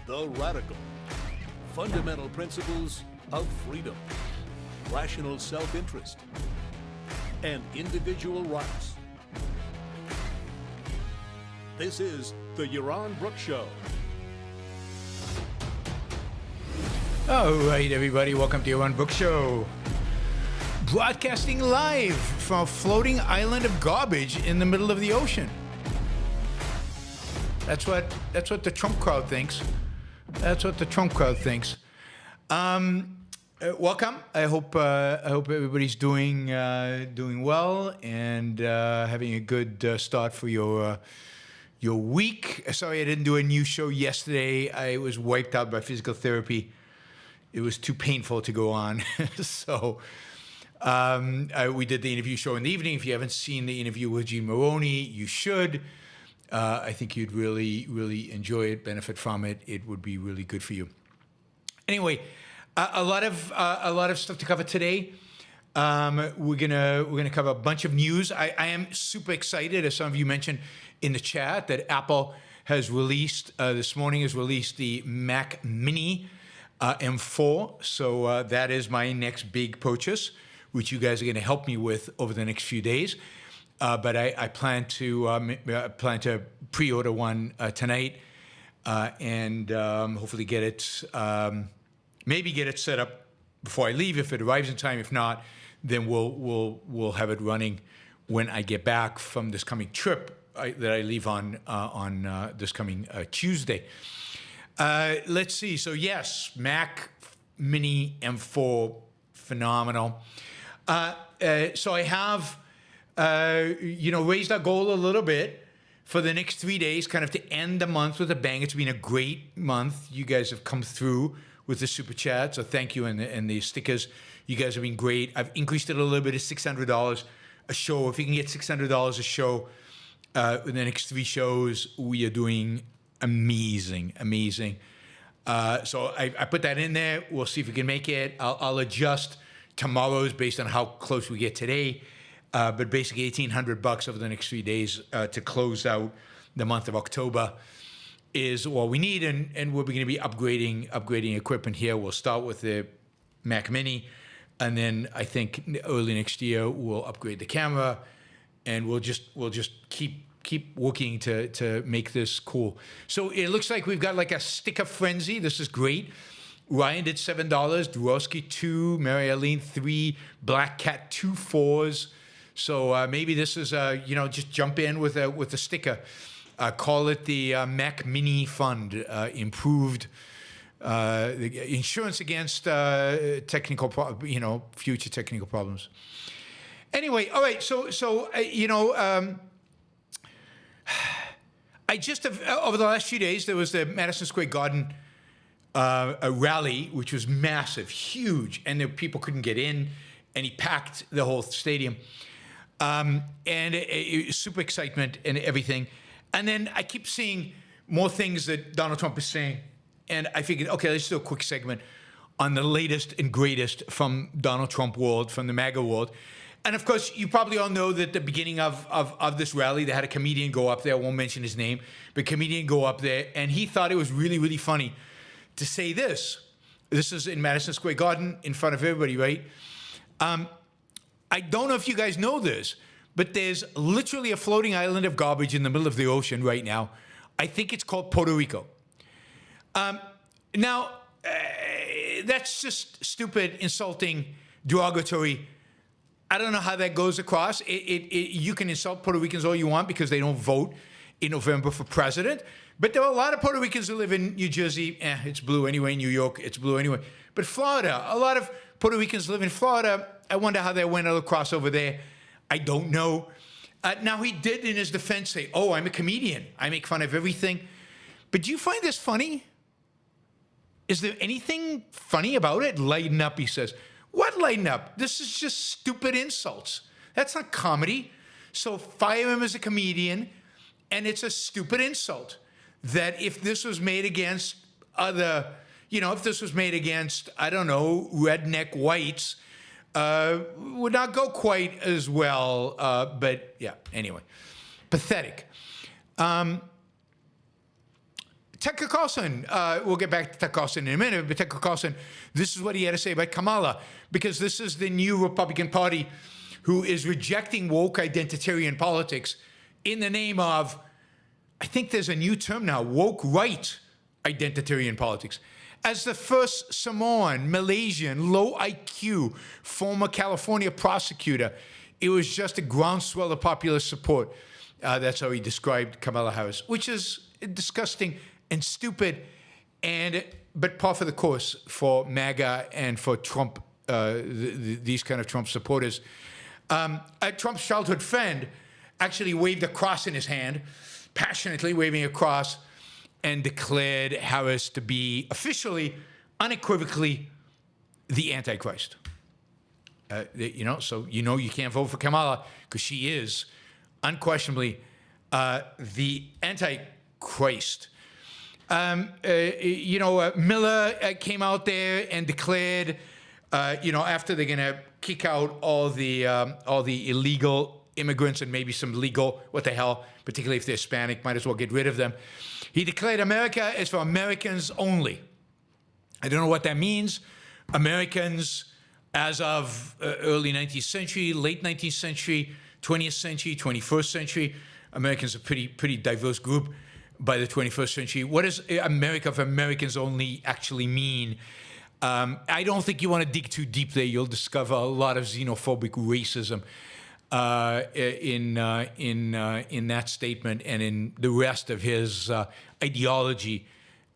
The radical. Fundamental principles of freedom, rational self-interest, and individual rights. This is the Yaron Brook Show. All right, everybody, welcome to Urban Sprawl Show. Broadcasting live from a floating island of garbage in the middle of the ocean. That's what the Trump crowd thinks. That's what the Trump crowd thinks. Welcome. I hope everybody's doing well and having a good start for your week. Sorry, I didn't do a new show yesterday. I was wiped out by physical therapy. It was too painful to go on. So we did the interview show in the evening. If you haven't seen the interview with Gene Maroney, you should. I think you'd really enjoy it, benefit from it. It would be really good for you. Anyway, a lot of stuff to cover today. We're gonna cover a bunch of news. I am super excited, as some of you mentioned in the chat, that Apple has released this morning the Mac Mini M4. So that is my next big purchase, which you guys are going to help me with over the next few days. But I plan to pre-order one tonight and hopefully get it, maybe get it set up before I leave if it arrives in time. If not, then we'll have it running when I get back from this coming trip that I leave on this coming Tuesday. Let's see. So yes, Mac Mini M4, phenomenal. So I have, raised our goal a little bit for the next 3 days, kind of to end the month with a bang. It's been a great month. You guys have come through with the super chat, so thank you, and the stickers. You guys have been great. I've increased it a little bit to $600 a show. If you can get $600 a show in the next 3 shows, we are doing amazing. So I put that in there. We'll see if we can make it. I'll adjust tomorrow's based on how close we get today. But basically $1,800 over the next 3 days to close out the month of October is what we need. And we're going to be upgrading equipment here. We'll start with the Mac Mini. And then I think early next year, we'll upgrade the camera. And we'll just keep working to make this cool. So it looks like we've got like a sticker frenzy. This is great. Ryan did $7, Dworski 2, Mary Eileen 3, Black Cat 2 4s. So maybe this is just jump in with a sticker. Call it the Mac Mini Fund, improved insurance against future technical problems. Anyway, all right. So I just have, over the last few days, there was the Madison Square Garden a rally, which was massive, huge, and the people couldn't get in, and he packed the whole stadium. And super excitement and everything. And then I keep seeing more things that Donald Trump is saying, and I figured, okay, let's do a quick segment on the latest and greatest from Donald Trump world, from the MAGA world. And of course, you probably all know that at the beginning of this rally, they had a comedian go up there. I won't mention his name, but comedian go up there, and he thought it was really, really funny to say this. This is in Madison Square Garden in front of everybody, right? I don't know if you guys know this, but there's literally a floating island of garbage in the middle of the ocean right now. I think it's called Puerto Rico. Now, that's just stupid, insulting, derogatory. I don't know how that goes across. You can insult Puerto Ricans all you want because they don't vote in November for president. But there are a lot of Puerto Ricans who live in New Jersey. It's blue anyway. New York, it's blue anyway. But Florida, a lot of Puerto Ricans live in Florida. I wonder how they went across over there. I don't know. Now, he did in his defense say, oh, I'm a comedian. I make fun of everything. But do you find this funny? Is there anything funny about it? Lighten up, he says. What lighten up? This is just stupid insults. That's not comedy. So fire him as a comedian, and it's a stupid insult. That if this was made against other, if this was made against, I don't know, redneck whites, would not go quite as well. But yeah, anyway, pathetic. Tucker Carlson, we'll get back to Tucker Carlson in a minute, but Tucker Carlson, this is what he had to say about Kamala, because this is the new Republican Party who is rejecting woke identitarian politics in the name of, I think there's a new term now, woke right identitarian politics. As the first Samoan, Malaysian, low IQ, former California prosecutor, it was just a groundswell of popular support. That's how he described Kamala Harris, which is disgusting and stupid, but par for the course for MAGA and for Trump, these kind of Trump supporters. Trump's childhood friend actually waved a cross in his hand, passionately waving a cross, and declared Harris to be officially, unequivocally, the Antichrist. So you can't vote for Kamala because she is unquestionably the Antichrist. Miller came out there and declared, after they're going to kick out all the illegal immigrants and maybe some legal, what the hell, particularly if they're Hispanic, might as well get rid of them. He declared America is for Americans only. I don't know what that means. Americans, as of early 19th century, late 19th century, 20th century, 21st century, Americans are a pretty diverse group by the 21st century. What does America for Americans only actually mean? I don't think you want to dig too deep there. You'll discover a lot of xenophobic racism in that statement and in the rest of his ideology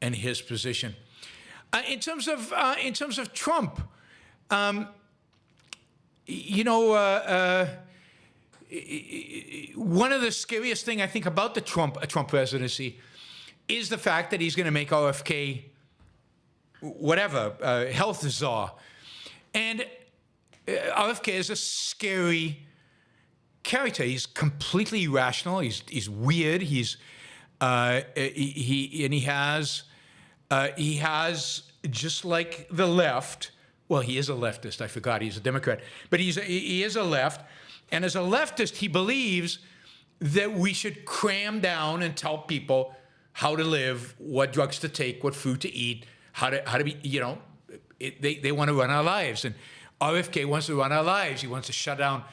and his position. In terms of Trump, one of the scariest things I think about a Trump presidency is the fact that he's going to make RFK whatever, health czar. And RFK is a scary character. He's completely irrational. He's weird. He has just like the left. Well, he is a leftist. I forgot he's a Democrat, but he is a left. And as a leftist, he believes that we should cram down and tell people how to live, what drugs to take, what food to eat, how to be. They want to run our lives, and RFK wants to run our lives. He wants to shut down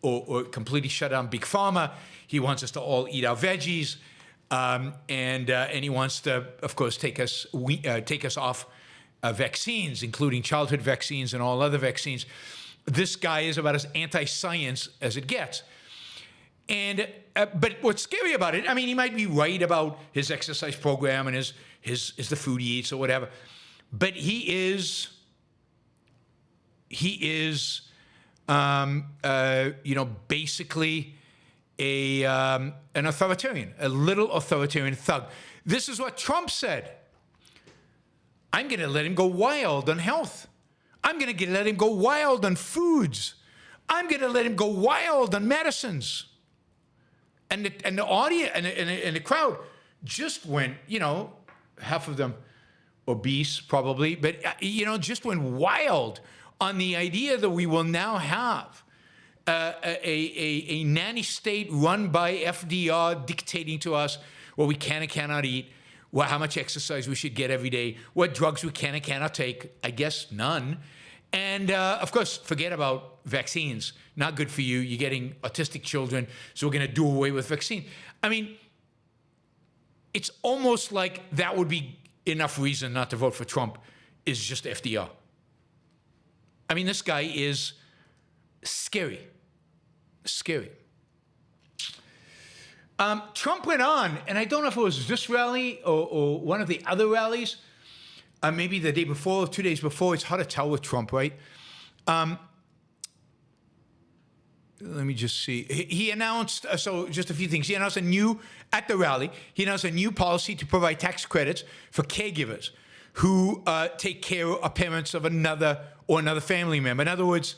or completely shut down Big Pharma. He wants us to all eat our veggies, and he wants to, of course, take us off vaccines, including childhood vaccines and all other vaccines. This guy is about as anti-science as it gets. And but what's scary about it, I mean, he might be right about his exercise program and his the food he eats or whatever, but he is basically an authoritarian, a little authoritarian thug. This is what Trump said. I'm going to let him go wild on health. I'm going to let him go wild on foods. I'm going to let him go wild on medicines. And the audience and the crowd just went, half of them obese probably, but just went wild on the idea that we will now have a nanny state run by FDR dictating to us what we can and cannot eat, how much exercise we should get every day, what drugs we can and cannot take. I guess none. And, of course, forget about vaccines. Not good for you. You're getting autistic children, so we're going to do away with vaccine. I mean, it's almost like that would be enough reason not to vote for Trump is just FDR. I mean, this guy is scary. Scary. Trump went on, and I don't know if it was this rally or one of the other rallies, maybe the day before or 2 days before. It's hard to tell with Trump, right? Let me just see. He announced, so just a few things. He announced at the rally, he announced a new policy to provide tax credits for caregivers who take care of parents of another family member. In other words,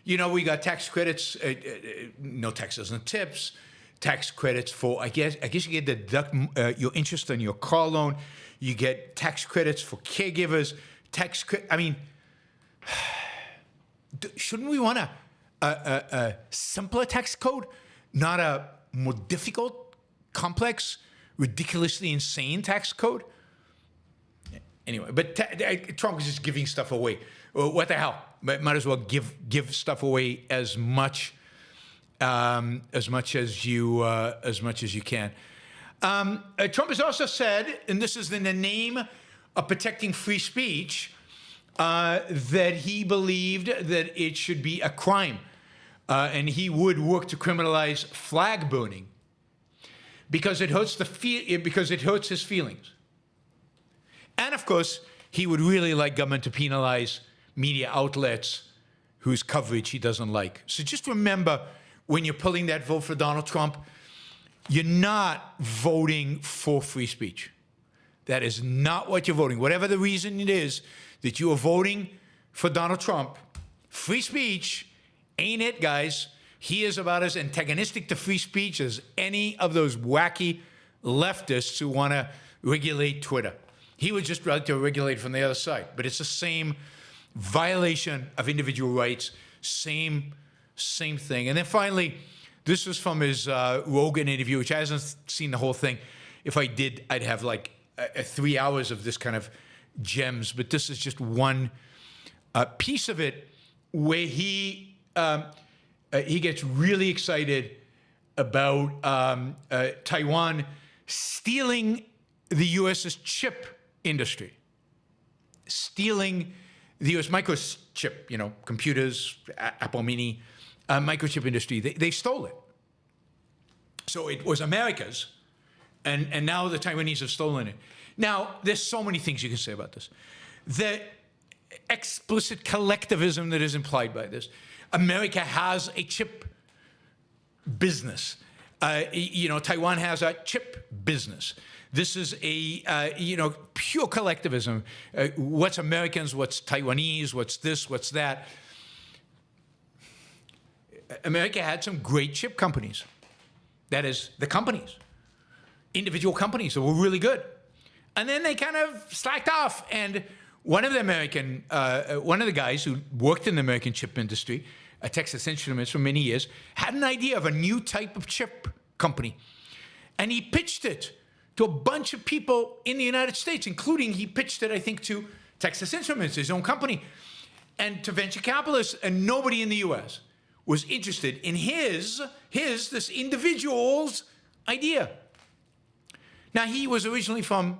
we got tax credits, no taxes and tips, tax credits for, I guess you get to deduct your interest on your car loan. You get tax credits for caregivers, I mean, shouldn't we want a simpler tax code, not a more difficult, complex, ridiculously insane tax code? Anyway, but Trump is just giving stuff away. What the hell? Might as well give stuff away as much as you can. Trump has also said, and this is in the name of protecting free speech, that he believed that it should be a crime, and he would work to criminalize flag burning because it hurts his feelings. And of course, he would really like government to penalize media outlets whose coverage he doesn't like. So just remember, when you're pulling that vote for Donald Trump, you're not voting for free speech. That is not what you're voting. Whatever the reason it is that you are voting for Donald Trump, free speech ain't it, guys. He is about as antagonistic to free speech as any of those wacky leftists who want to regulate Twitter. He would just rather to regulate from the other side. But it's the same violation of individual rights, same thing. And then finally, this was from his Rogan interview, which I haven't seen the whole thing. If I did, I'd have like 3 hours of this kind of gems. But this is just one piece of it where he gets really excited about Taiwan stealing the U.S.'s chip industry, stealing the U.S. microchip, computers, Apple Mini, microchip industry. They stole it. So it was America's, and now the Taiwanese have stolen it. Now, there's so many things you can say about this. The explicit collectivism that is implied by this. America has a chip business. Taiwan has a chip business. This is a, pure collectivism. What's Americans, what's Taiwanese, what's this, what's that. America had some great chip companies. That is, the companies. Individual companies that were really good. And then they kind of slacked off. And one of the guys who worked in the American chip industry, Texas Instruments for many years, had an idea of a new type of chip company. And he pitched it to a bunch of people in the United States, including he pitched it, I think, to Texas Instruments, his own company, and to venture capitalists, and nobody in the U.S. was interested in this individual's idea. Now, he was originally from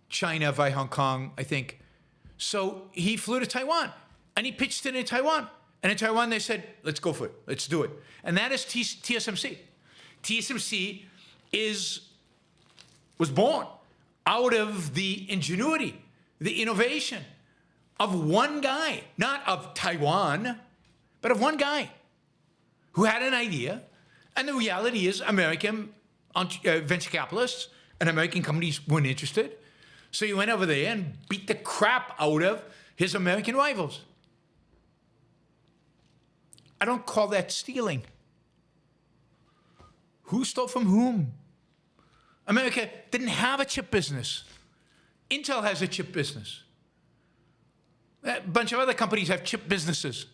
China via Hong Kong, I think. So he flew to Taiwan, and he pitched it in Taiwan. And in Taiwan, they said, let's go for it. Let's do it. And that is TSMC. TSMC was born out of the ingenuity, the innovation of one guy, not of Taiwan, but of one guy who had an idea. And the reality is American venture capitalists and American companies weren't interested. So he went over there and beat the crap out of his American rivals. I don't call that stealing. Who stole from whom? America didn't have a chip business. Intel has a chip business. A bunch of other companies have chip businesses.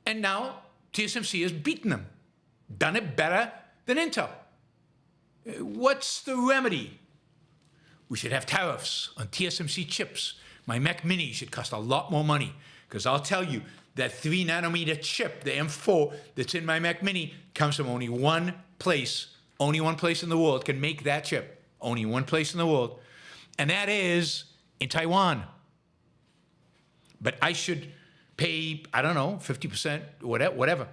And now TSMC has beaten them, done it better than Intel. What's the remedy? We should have tariffs on TSMC chips. My Mac Mini should cost a lot more money, because I'll tell you, that 3-nanometer chip, the M4, that's in my Mac Mini, comes from only one place. Only one place in the world can make that chip. Only one place in the world. And that is in Taiwan. But I should pay, 50%, whatever.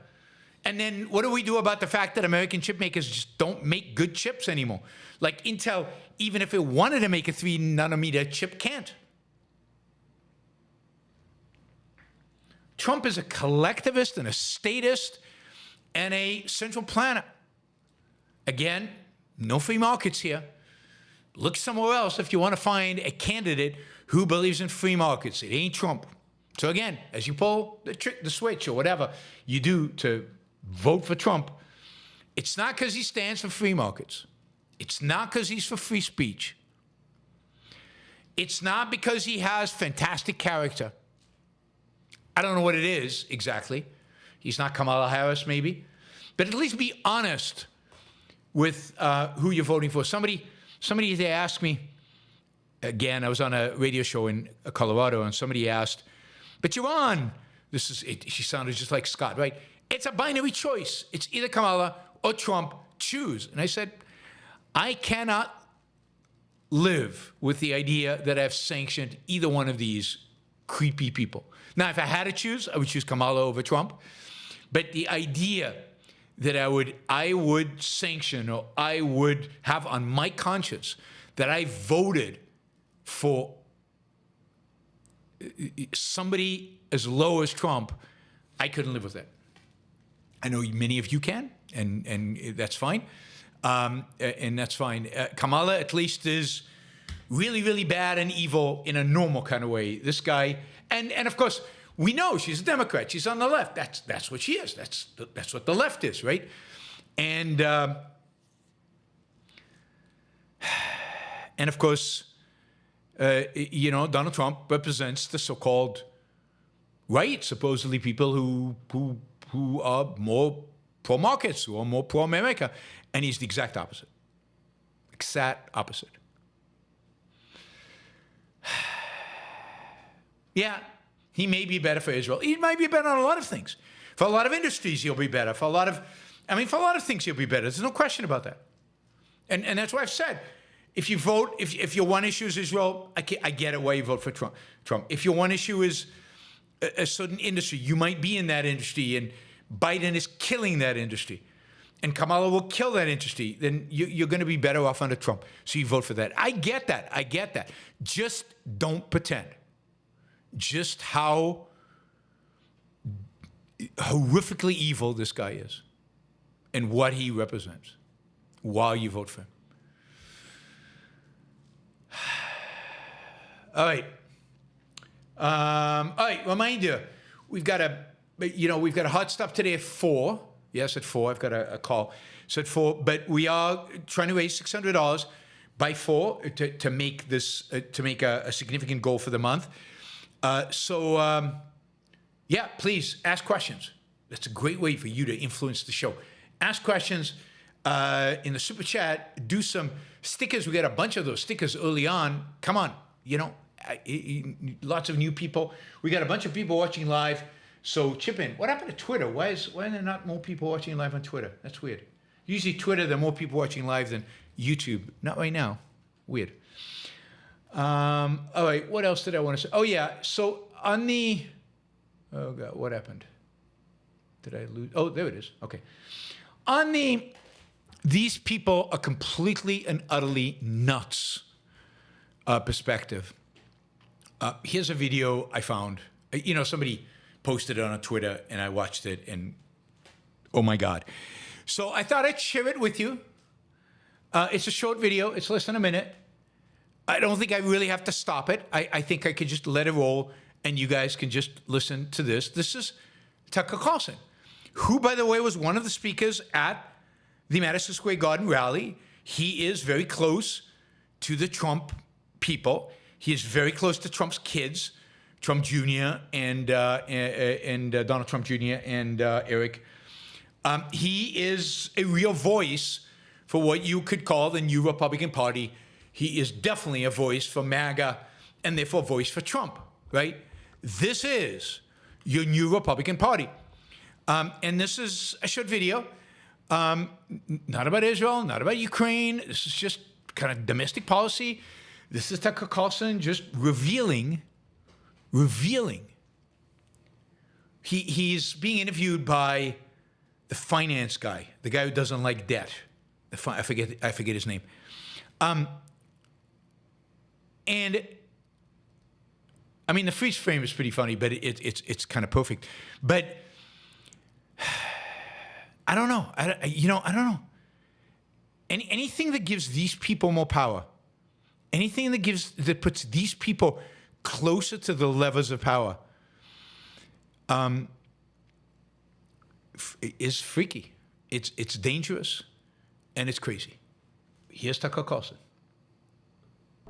And then what do we do about the fact that American chip makers just don't make good chips anymore? Like Intel, even if it wanted to make a 3-nanometer chip, can't. Trump is a collectivist and a statist and a central planner. Again, no free markets here. Look somewhere else if you want to find a candidate who believes in free markets. It ain't Trump. So again, as you pull the switch or whatever you do to vote for Trump, it's not because he stands for free markets. It's not because he's for free speech. It's not because he has fantastic character. I don't know what it is exactly. He's not Kamala Harris, maybe. But at least be honest with who you're voting for. Somebody they asked me, again, I was on a radio show in Colorado, and somebody asked, but Yaron, she sounded just like Scott, right? It's a binary choice. It's either Kamala or Trump. Choose. And I said, I cannot live with the idea that I've sanctioned either one of these creepy people. Now, if I had to choose, I would choose Kamala over Trump. But the idea that I would sanction, or I would have on my conscience that I voted for somebody as low as Trump, I couldn't live with that. I know many of you can, and that's fine. And that's fine. Kamala at least is really, really bad and evil in a normal kind of way. This guy, and of course, we know she's a Democrat. She's on the left. That's what she is. That's what the left is, right? And of course, Donald Trump represents the so-called right, supposedly people who are more pro-markets, who are more pro-America, and he's the exact opposite. Exact opposite. Yeah, he may be better for Israel. He might be better on a lot of things. For a lot of industries, he'll be better. For a lot of things, he'll be better. There's no question about that. And that's why I've said, if you vote, if your one issue is Israel, I get it why you vote for Trump. If your one issue is a certain industry, you might be in that industry, and Biden is killing that industry, and Kamala will kill that industry, then you're going to be better off under Trump. So you vote for that. I get that. Just don't pretend just how horrifically evil this guy is and what he represents while you vote for him. All right, reminder, we've got a hot stop today at 4. Yes, at 4. I've got a call. So at 4, but we are trying to raise $600 by 4 to make this to make a significant goal for the month. Yeah, please ask questions. That's a great way for you to influence the show. Ask questions in the super chat. Do some stickers. We got a bunch of those stickers early on. Come on, lots of new people. We got a bunch of people watching live. So chip in. What happened to Twitter? Why are there not more people watching live on Twitter? That's weird. Usually Twitter, there are more people watching live than YouTube. Not right now. Weird. All right. What else did I want to say? Oh yeah. So on the, oh God, what happened? Did I lose? Oh, there it is. Okay. On the, these people are completely and utterly nuts perspective. Here's a video I found. Somebody posted it on Twitter, and I watched it, and oh my God. So I thought I'd share it with you. It's a short video. It's less than a minute. I don't think I really have to stop it. I think I could just let it roll, and you guys can just listen to this. This is Tucker Carlson, who, by the way, was one of the speakers at the Madison Square Garden rally. He is very close to the Trump people. He is very close to Trump's kids, Trump Jr. and Donald Trump Jr. and Eric. He is a real voice for what you could call the new Republican Party. He is definitely a voice for MAGA and therefore a voice for Trump, right? This is your new Republican Party. And this is a short video, not about Israel, not about Ukraine. This is just kind of domestic policy. This is Tucker Carlson just revealing. He's being interviewed by the finance guy, the guy who doesn't like debt. I forget his name. And I mean, the freeze frame is pretty funny, but it's kind of perfect. But I don't know. I don't know. Anything that gives these people more power, anything that puts these people closer to the levers of power, is freaky. It's dangerous, and it's crazy. Here's Tucker Carlson.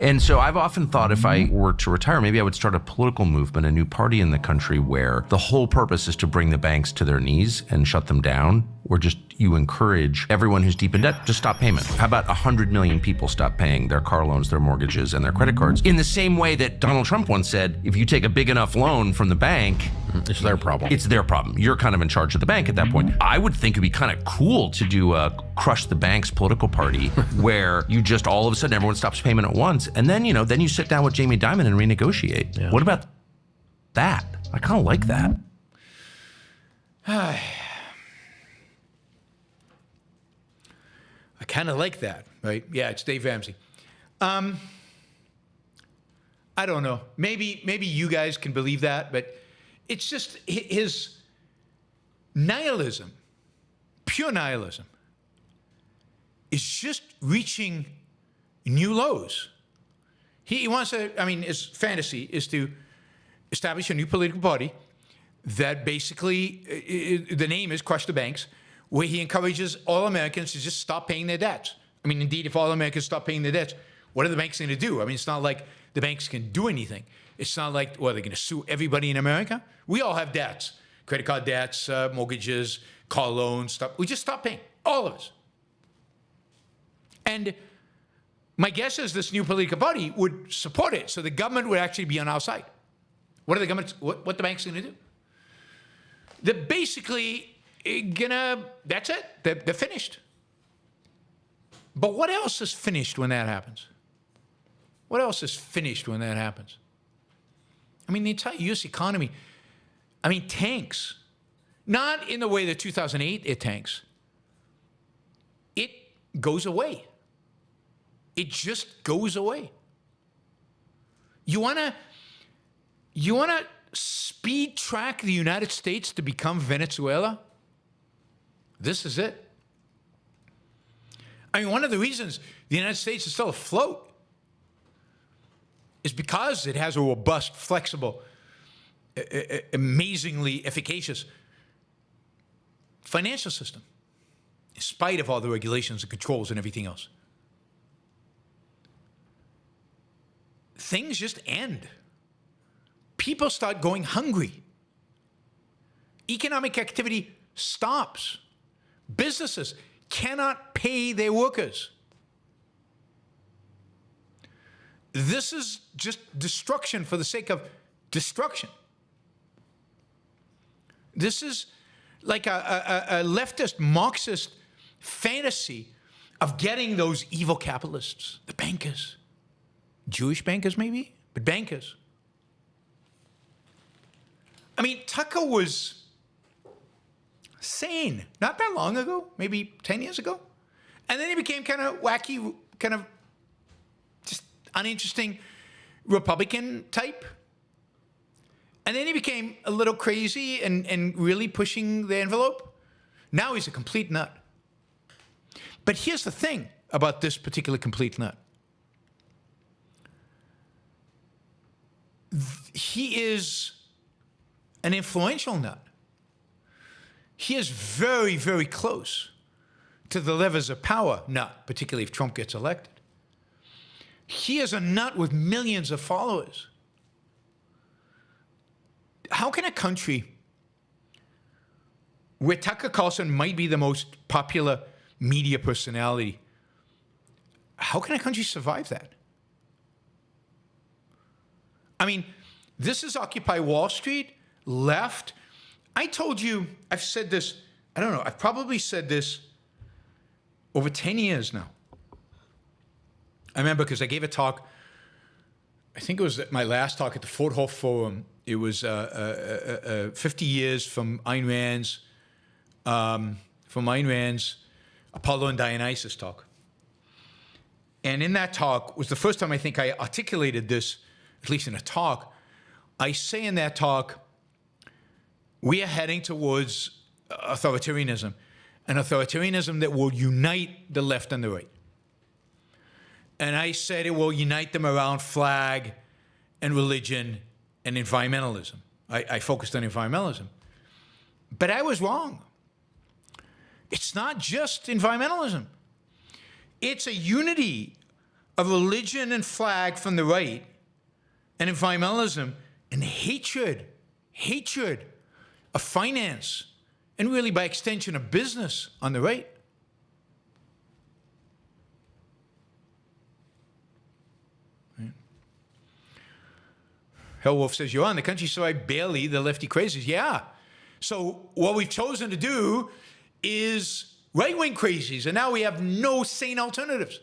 And so I've often thought if I were to retire, maybe I would start a political movement, a new party in the country where the whole purpose is to bring the banks to their knees and shut them down, or just you encourage everyone who's deep in debt to stop payment. How about 100 million people stop paying their car loans, their mortgages, and their credit cards? In the same way that Donald Trump once said, if you take a big enough loan from the bank, it's their problem. It's their problem. You're kind of in charge of the bank at that point. I would think it'd be kind of cool to do a crush the bank's political party where you just all of a sudden everyone stops payment at once. And then, then you sit down with Jamie Dimon and renegotiate. Yeah. What about that? I kind of like that. I kind of like that, right? Yeah, it's Dave Ramsey. I don't know. Maybe you guys can believe that, but it's just his nihilism, pure nihilism, is just reaching new lows. He wants to, his fantasy is to establish a new political party that basically, the name is Crush the Banks, where he encourages all Americans to just stop paying their debts. Indeed, if all Americans stop paying their debts, what are the banks going to do? It's not like the banks can do anything. It's not like, they're going to sue everybody in America. We all have debts, credit card debts, mortgages, car loans, stuff. We just stop paying, all of us. And my guess is this new political party would support it, so the government would actually be on our side. What are the governments? What the banks going to do? They're basically that's it. They're finished. But what else is finished when that happens? What else is finished when that happens? The entire U.S. economy, tanks. Not in the way that 2008 it tanks. It goes away. It just goes away. You wanna speed track the United States to become Venezuela? This is it. One of the reasons the United States is still afloat is because it has a robust, flexible, amazingly efficacious financial system, in spite of all the regulations and controls and everything else. Things just end. People start going hungry. Economic activity stops. Businesses cannot pay their workers. This is just destruction for the sake of destruction. This is like a leftist Marxist fantasy of getting those evil capitalists, the bankers, Jewish bankers maybe, but bankers. Tucker was sane not that long ago, maybe 10 years ago. And then he became kind of wacky, kind of just uninteresting Republican type. And then he became a little crazy and really pushing the envelope. Now he's a complete nut. But here's the thing about this particular complete nut. He is an influential nut. He is very, very close to the levers of power nut, particularly if Trump gets elected. He is a nut with millions of followers. How can a country where Tucker Carlson might be the most popular media personality, how can a country survive that? This is Occupy Wall Street, left. I told you, I've said this, I've probably said this over 10 years now. I remember because I gave a talk, I think it was my last talk at the Fort Hoff Forum. It was 50 years from Ayn Rand's Apollo and Dionysus talk. And in that talk was the first time I think I articulated this, at least in a talk. I say in that talk, we are heading towards authoritarianism, an authoritarianism that will unite the left and the right. And I said it will unite them around flag and religion and environmentalism. I focused on environmentalism. But I was wrong. It's not just environmentalism. It's a unity of religion and flag from the right and environmentalism and hatred of finance and really by extension of business on the right. Hellwolf says, you're on the country survived barely the lefty crazies. Yeah. So what we've chosen to do is right-wing crazies, and now we have no sane alternatives.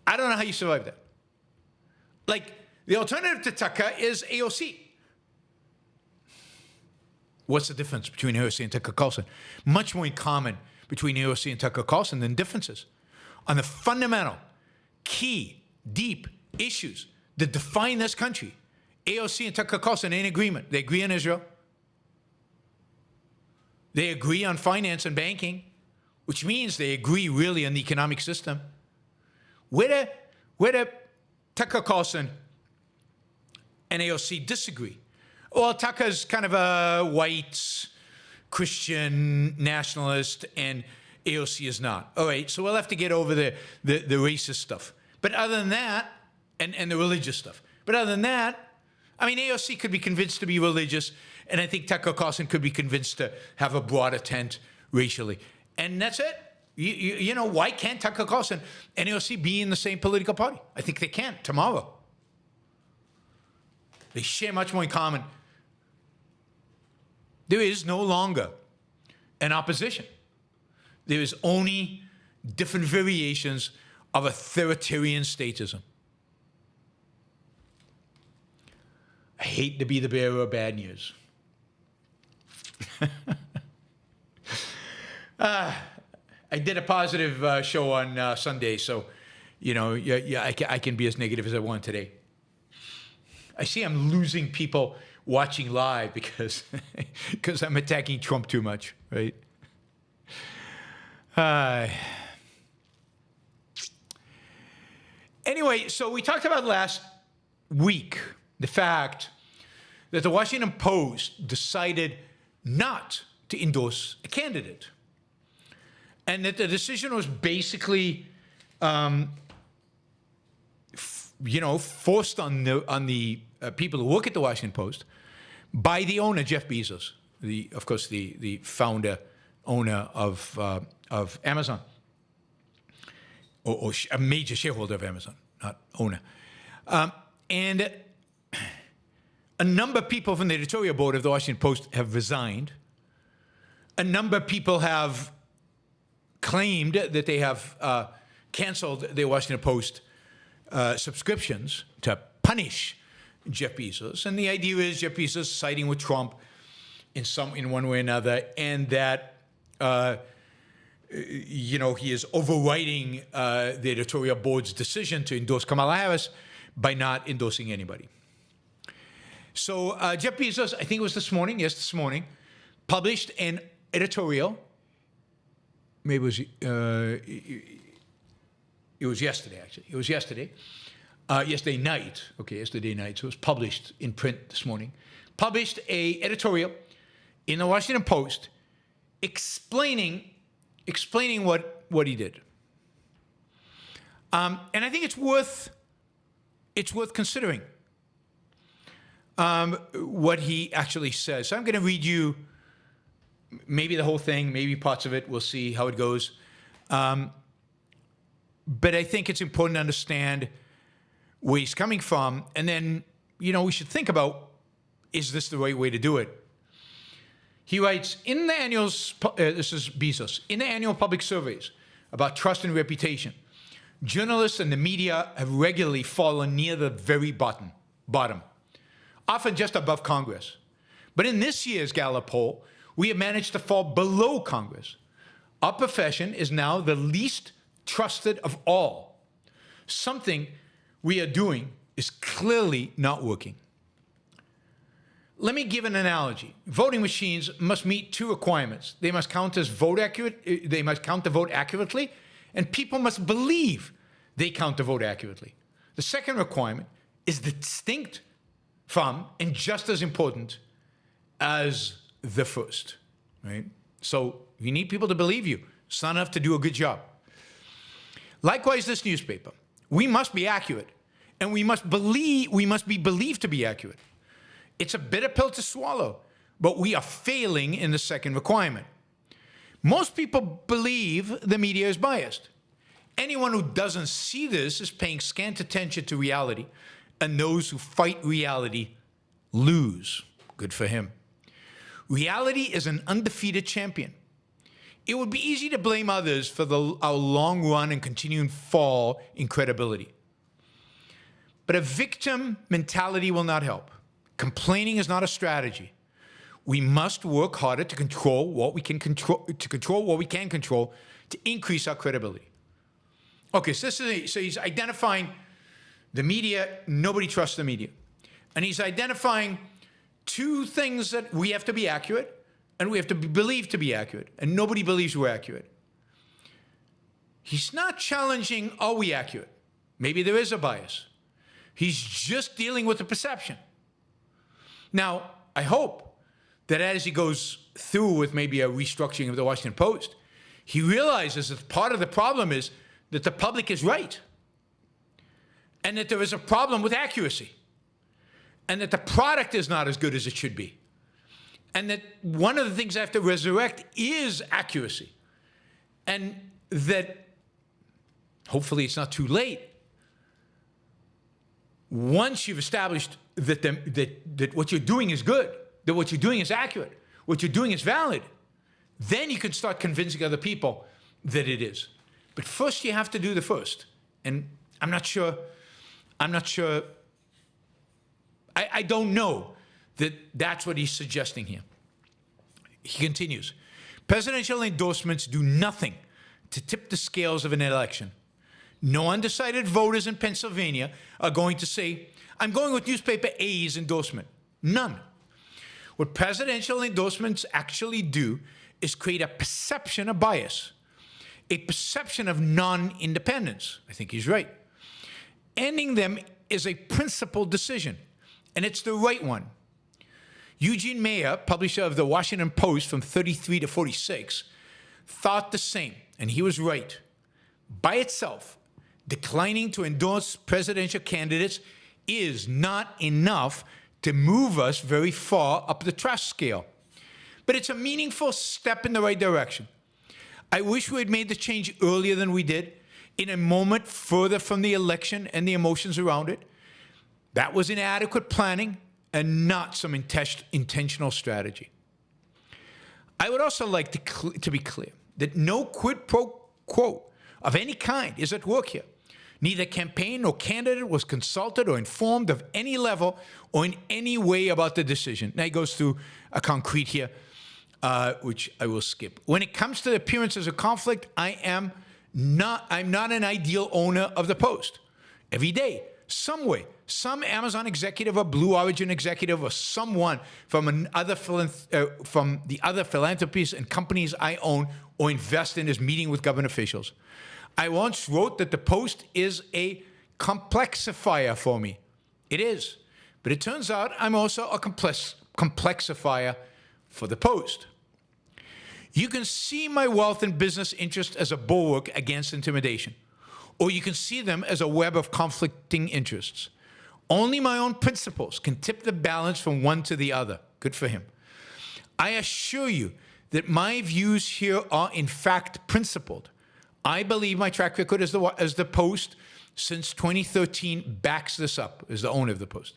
I don't know how you survive that. Like, the alternative to Tucker is AOC. What's the difference between AOC and Tucker Carlson? Much more in common between AOC and Tucker Carlson than differences. On the fundamental, key, deep issues that define this country, AOC and Tucker Carlson are in agreement. They agree on Israel. They agree on finance and banking, which means they agree really on the economic system. Where do Tucker Carlson and AOC disagree? Well, Tucker's kind of a white Christian nationalist, and AOC is not. All right, so we'll have to get over the racist stuff. But other than that, and the religious stuff. But other than that, I mean, AOC could be convinced to be religious, and I think Tucker Carlson could be convinced to have a broader tent racially. And that's it. You know, why can't Tucker Carlson and AOC be in the same political party? I think they can tomorrow. They share much more in common. There is no longer an opposition. There is only different variations of authoritarian statism. I hate to be the bearer of bad news. I did a positive show on Sunday, so, you know, I can be as negative as I want today. I see I'm losing people watching live because I'm attacking Trump too much, right? Anyway, so we talked about last week the fact that the Washington Post decided not to endorse a candidate, and that the decision was basically, forced on the people who work at the Washington Post by the owner, Jeff Bezos, of course the founder owner of Amazon, or a major shareholder of Amazon, not owner, and a number of people from the editorial board of the Washington Post have resigned. A number of people have claimed that they have canceled their Washington Post subscriptions to punish Jeff Bezos. And the idea is Jeff Bezos is siding with Trump in one way or another, and that he is overriding the editorial board's decision to endorse Kamala Harris by not endorsing anybody. So Jeff Bezos, I think it was this morning, published an editorial. Maybe it was yesterday, actually. It was yesterday. Yesterday night. Okay, yesterday night. So it was published in print this morning. Published a editorial in the Washington Post explaining what he did. And I think it's worth considering what he actually says. So I'm going to read you maybe the whole thing, maybe parts of it. We'll see how it goes. But I think it's important to understand where he's coming from. And then, we should think about, is this the right way to do it? He writes, this is Bezos, in the annual public surveys about trust and reputation, journalists and the media have regularly fallen near the very bottom, often just above Congress. But in this year's Gallup poll, we have managed to fall below Congress. Our profession is now the least trusted of all. Something we are doing is clearly not working. Let me give an analogy. Voting machines must meet two requirements. They must count the vote accurately, and people must believe they count the vote accurately. The second requirement is distinct from and just as important as the first, right? So you need people to believe you. It's not enough to do a good job. Likewise, this newspaper. We must be accurate, and we must be believed to be accurate. It's a bitter pill to swallow, but we are failing in the second requirement. Most people believe the media is biased. Anyone who doesn't see this is paying scant attention to reality, and those who fight reality lose. Good for him. Reality is an undefeated champion. It would be easy to blame others for our long run and continuing fall in credibility. But a victim mentality will not help. Complaining is not a strategy. We must work harder to control what we can control, to increase our credibility. Okay, so he's identifying the media. Nobody trusts the media. And he's identifying two things that we have to be accurate and we have to be believed to be accurate. And nobody believes we're accurate. He's not challenging, are we accurate? Maybe there is a bias. He's just dealing with the perception. Now, I hope that as he goes through with maybe a restructuring of the Washington Post, he realizes that part of the problem is that the public is right, and that there is a problem with accuracy, and that the product is not as good as it should be, and that one of the things I have to resurrect is accuracy, and that hopefully it's not too late. Once you've established that what you're doing is good, that what you're doing is accurate, what you're doing is valid, then you can start convincing other people that it is. But first you have to do the first. And I'm not sure, I don't know that that's what he's suggesting here. He continues, presidential endorsements do nothing to tip the scales of an election. No undecided voters in Pennsylvania are going to say, I'm going with newspaper A's endorsement. None. What presidential endorsements actually do is create a perception of bias, a perception of non-independence. I think he's right. Ending them is a principled decision, and it's the right one. Eugene Mayer, publisher of the Washington Post from 33 to 46, thought the same, and he was right. By itself, declining to endorse presidential candidates is not enough to move us very far up the trust scale. But it's a meaningful step in the right direction. I wish we had made the change earlier than we did, in a moment further from the election and the emotions around it. That was inadequate planning and not some intentional strategy. I would also like to be clear that no quid pro quo of any kind is at work here. Neither campaign nor candidate was consulted or informed of any level or in any way about the decision. Now he goes through a concrete here, which I will skip. When it comes to the appearances of conflict, I'm not an ideal owner of the Post. Every day, some way, some Amazon executive or Blue Origin executive or someone from the other philanthropies and companies I own or invest in is meeting with government officials. I once wrote that the Post is a complexifier for me. It is. But it turns out I'm also a complexifier for the Post. You can see my wealth and business interest as a bulwark against intimidation, or you can see them as a web of conflicting interests. Only my own principles can tip the balance from one to the other. Good for him. I assure you that my views here are in fact principled. I believe my track record as the Post since 2013 backs this up, as the owner of the Post.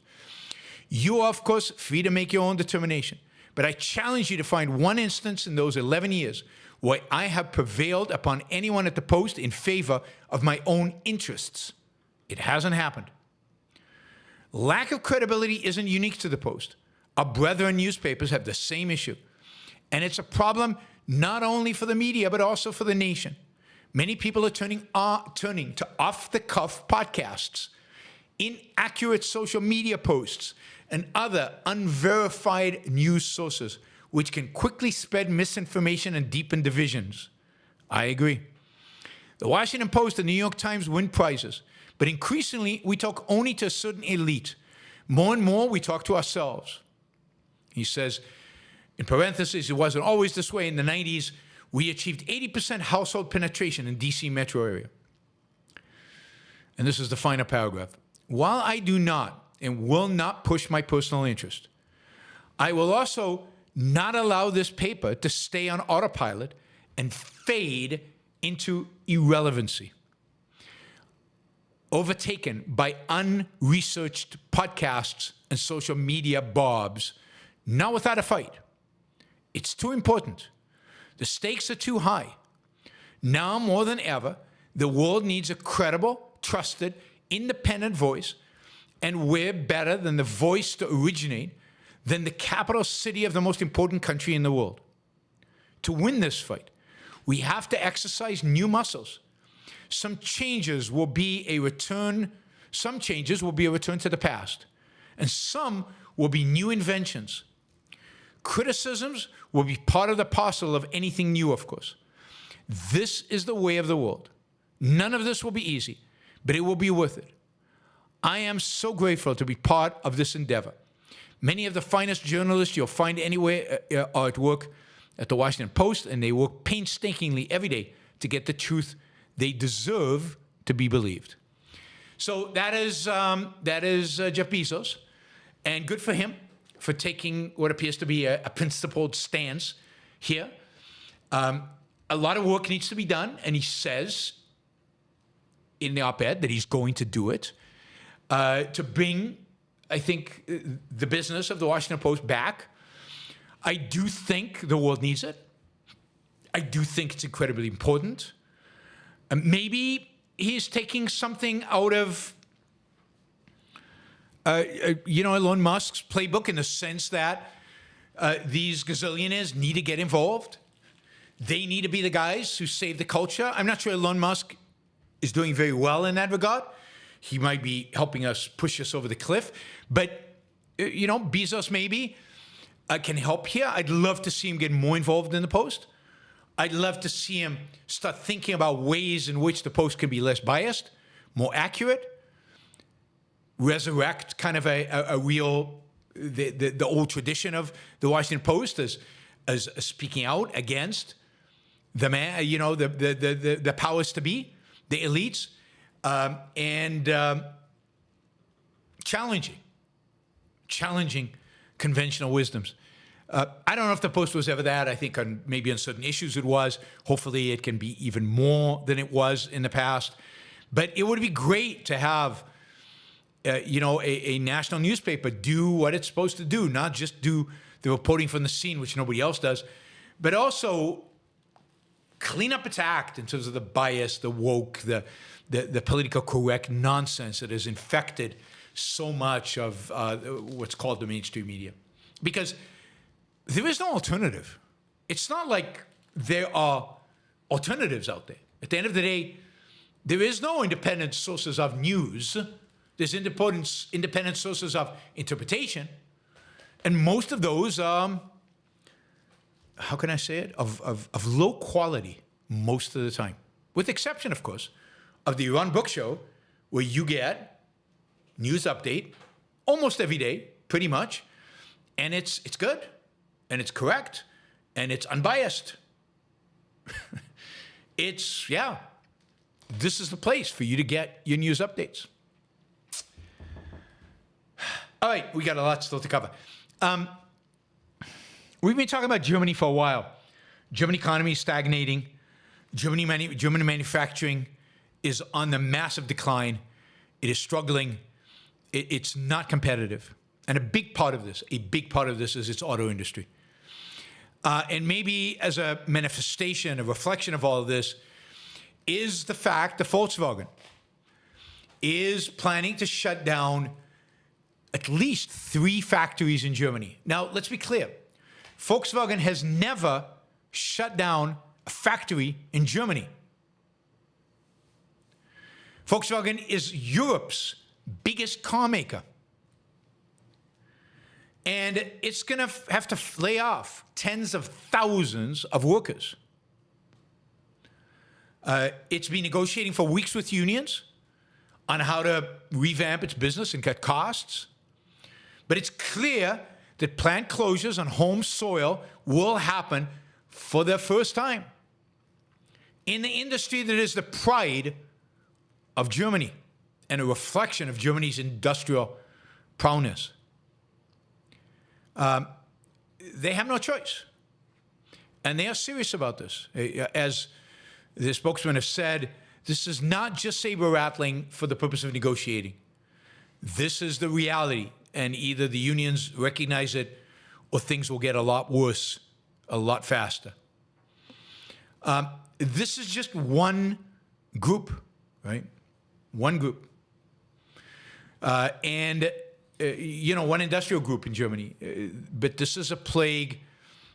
You are, of course, free to make your own determination, but I challenge you to find one instance in those 11 years where I have prevailed upon anyone at the Post in favor of my own interests. It hasn't happened. Lack of credibility isn't unique to the Post. Our brethren newspapers have the same issue. And it's a problem not only for the media, but also for the nation. Many people are turning to off-the-cuff podcasts, inaccurate social media posts, and other unverified news sources, which can quickly spread misinformation and deepen divisions. I agree. The Washington Post and the New York Times win prizes, but increasingly we talk only to a certain elite. More and more we talk to ourselves. He says, in parentheses, it wasn't always this way. In the 90s, we achieved 80% household penetration in D.C. metro area. And this is the final paragraph. While I do not and will not push my personal interest, I will also not allow this paper to stay on autopilot and fade into irrelevancy, overtaken by unresearched podcasts and social media bobs, not without a fight. It's too important. The stakes are too high. Now more than ever, the world needs a credible, trusted, independent voice, and we're better than the voice to originate than the capital city of the most important country in the world. To win this fight, we have to exercise new muscles. Some changes will be a return to the past, and some will be new inventions. Criticisms will be part of the parcel of anything new, of course. This is the way of the world. None of this will be easy, but it will be worth it. I am so grateful to be part of this endeavor. Many of the finest journalists you'll find anywhere are at work at the Washington Post, and they work painstakingly every day to get the truth they deserve to be believed. So that is Jeff Bezos, and good for him for taking what appears to be a principled stance here. A lot of work needs to be done, and he says in the op-ed that he's going to do it to bring, I think, the business of the Washington Post back. I do think the world needs it. I do think it's incredibly important. Maybe he's taking something out of, Elon Musk's playbook, in the sense that these gazillionaires need to get involved. They need to be the guys who save the culture. I'm not sure Elon Musk is doing very well in that regard. He might be helping us push us over the cliff. But, Bezos maybe can help here. I'd love to see him get more involved in the Post. I'd love to see him start thinking about ways in which the Post can be less biased, more accurate, resurrect kind of a real, the old tradition of the Washington Post as speaking out against the man, the powers to be, the elites, and challenging conventional wisdoms. I don't know if the Post was ever that. I think maybe on certain issues it was. Hopefully it can be even more than it was in the past. But it would be great to have, a national newspaper do what it's supposed to do, not just do the reporting from the scene, which nobody else does, but also clean up its act in terms of the bias, the woke, the political correct nonsense that has infected so much of what's called the mainstream media. Because there is no alternative. It's not like there are alternatives out there. At the end of the day, there is no independent sources of news. There's independent sources of interpretation. And most of those, how can I say it, of low quality most of the time. With the exception, of course, of the Yaron Brook Show, where you get news update almost every day, pretty much, and it's good, and it's correct, and it's unbiased. This is the place for you to get your news updates. All right, we got a lot still to cover. We've been talking about Germany for a while. German economy is stagnating. German manufacturing is on the massive decline. It is struggling. It's not competitive. And a big part of this is its auto industry. And maybe as a manifestation, a reflection of all of this, is the fact that Volkswagen is planning to shut down at least 3 factories in Germany. Now, let's be clear. Volkswagen has never shut down a factory in Germany. Volkswagen is Europe's biggest car maker. And it's going to have to lay off tens of thousands of workers. It's been negotiating for weeks with unions on how to revamp its business and cut costs. But it's clear that plant closures on home soil will happen for the first time in the industry that is the pride of Germany and a reflection of Germany's industrial prowess. they have no choice. And they are serious about this. As the spokesman have said, this is not just saber rattling for the purpose of negotiating. This is the reality. And either the unions recognize it or things will get a lot worse, a lot faster. This is just one group, right? One group. One industrial group in Germany. But this is a plague.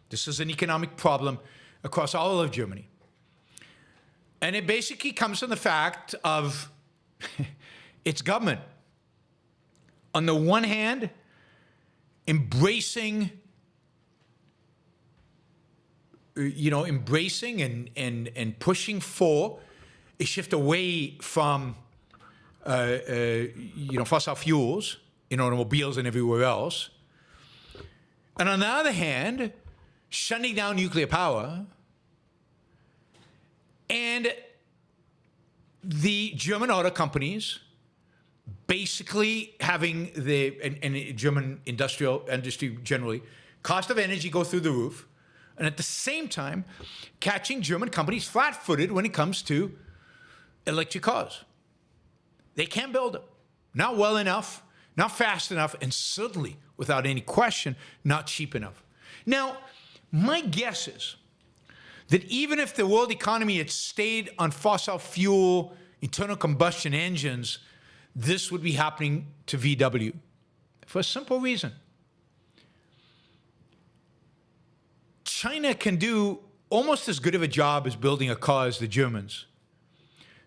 This is an economic problem across all of Germany. And it basically comes from the fact of its government. On the one hand, embracing and pushing for a shift away from fossil fuels in automobiles and everywhere else. And on the other hand, shutting down nuclear power. And the German auto companies basically having and German industry generally, cost of energy go through the roof. And at the same time, catching German companies flat-footed when it comes to electric cars. They can't build them. Not well enough, not fast enough, and certainly, without any question, not cheap enough. Now, my guess is that even if the world economy had stayed on fossil fuel, internal combustion engines, this would be happening to VW for a simple reason. China can do almost as good of a job as building a car as the Germans.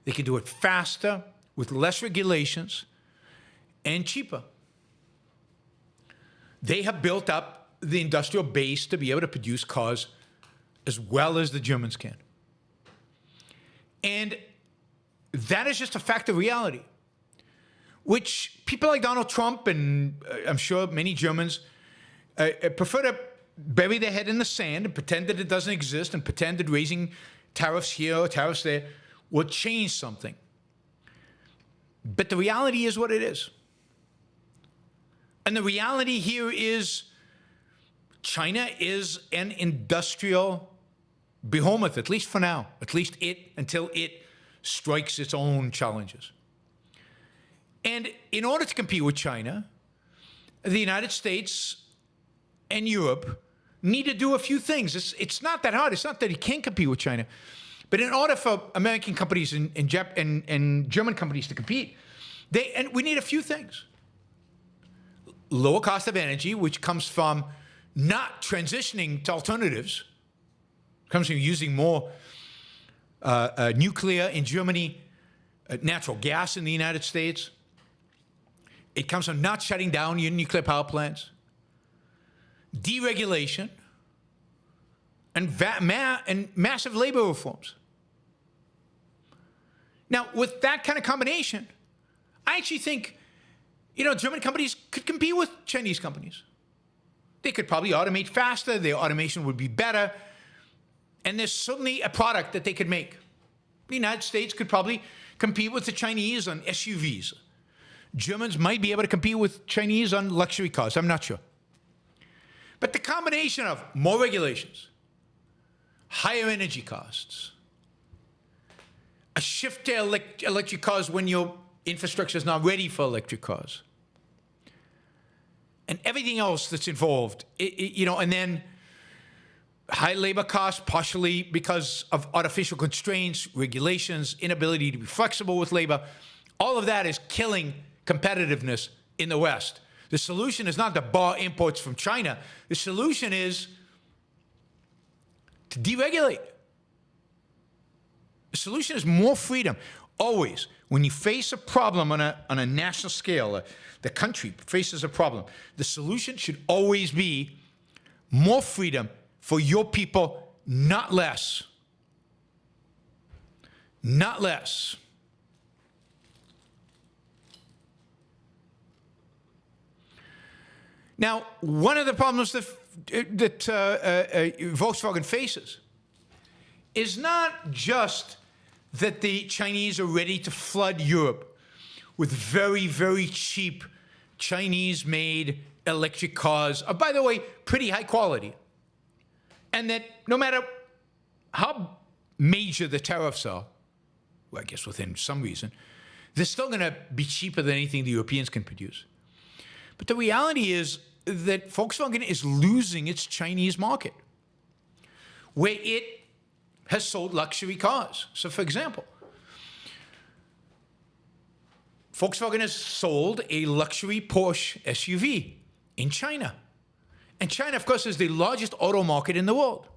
They can do it faster, with less regulations, and cheaper. They have built up the industrial base to be able to produce cars as well as the Germans can. And that is just a fact of reality, which people like Donald Trump and I'm sure many Germans prefer to bury their head in the sand and pretend that it doesn't exist and pretend that raising tariffs here or tariffs there will change something. But the reality is what it is. And the reality here is China is an industrial behemoth, at least for now, until it strikes its own challenges. And in order to compete with China, the United States and Europe need to do a few things. It's not that hard. It's not that you can't compete with China. But in order for American companies and German companies to compete, we need a few things. Lower cost of energy, which comes from not transitioning to alternatives, comes from using more nuclear in Germany, natural gas in the United States. It comes from not shutting down your nuclear power plants, deregulation, and massive labor reforms. Now, with that kind of combination, I actually think, German companies could compete with Chinese companies. They could probably automate faster. Their automation would be better. And there's certainly a product that they could make. The United States could probably compete with the Chinese on SUVs. Germans might be able to compete with Chinese on luxury cars. I'm not sure. But the combination of more regulations, higher energy costs, a shift to electric cars when your infrastructure is not ready for electric cars, and everything else that's involved, and then high labor costs, partially because of artificial constraints, regulations, inability to be flexible with labor. All of that is killing competitiveness in the West. The solution is not to bar imports from China. The solution is to deregulate. The solution is more freedom. Always, when you face a problem on a national scale, the country faces a problem, the solution should always be more freedom for your people, not less. Not less. Now, one of the problems that Volkswagen faces is not just that the Chinese are ready to flood Europe with very, very cheap Chinese-made electric cars are, by the way, pretty high quality. And that no matter how major the tariffs are, well, I guess within some reason, they're still going to be cheaper than anything the Europeans can produce. But the reality is that Volkswagen is losing its Chinese market, where it has sold luxury cars. So, for example, Volkswagen has sold a luxury Porsche SUV in China. And China, of course, is the largest auto market in the world.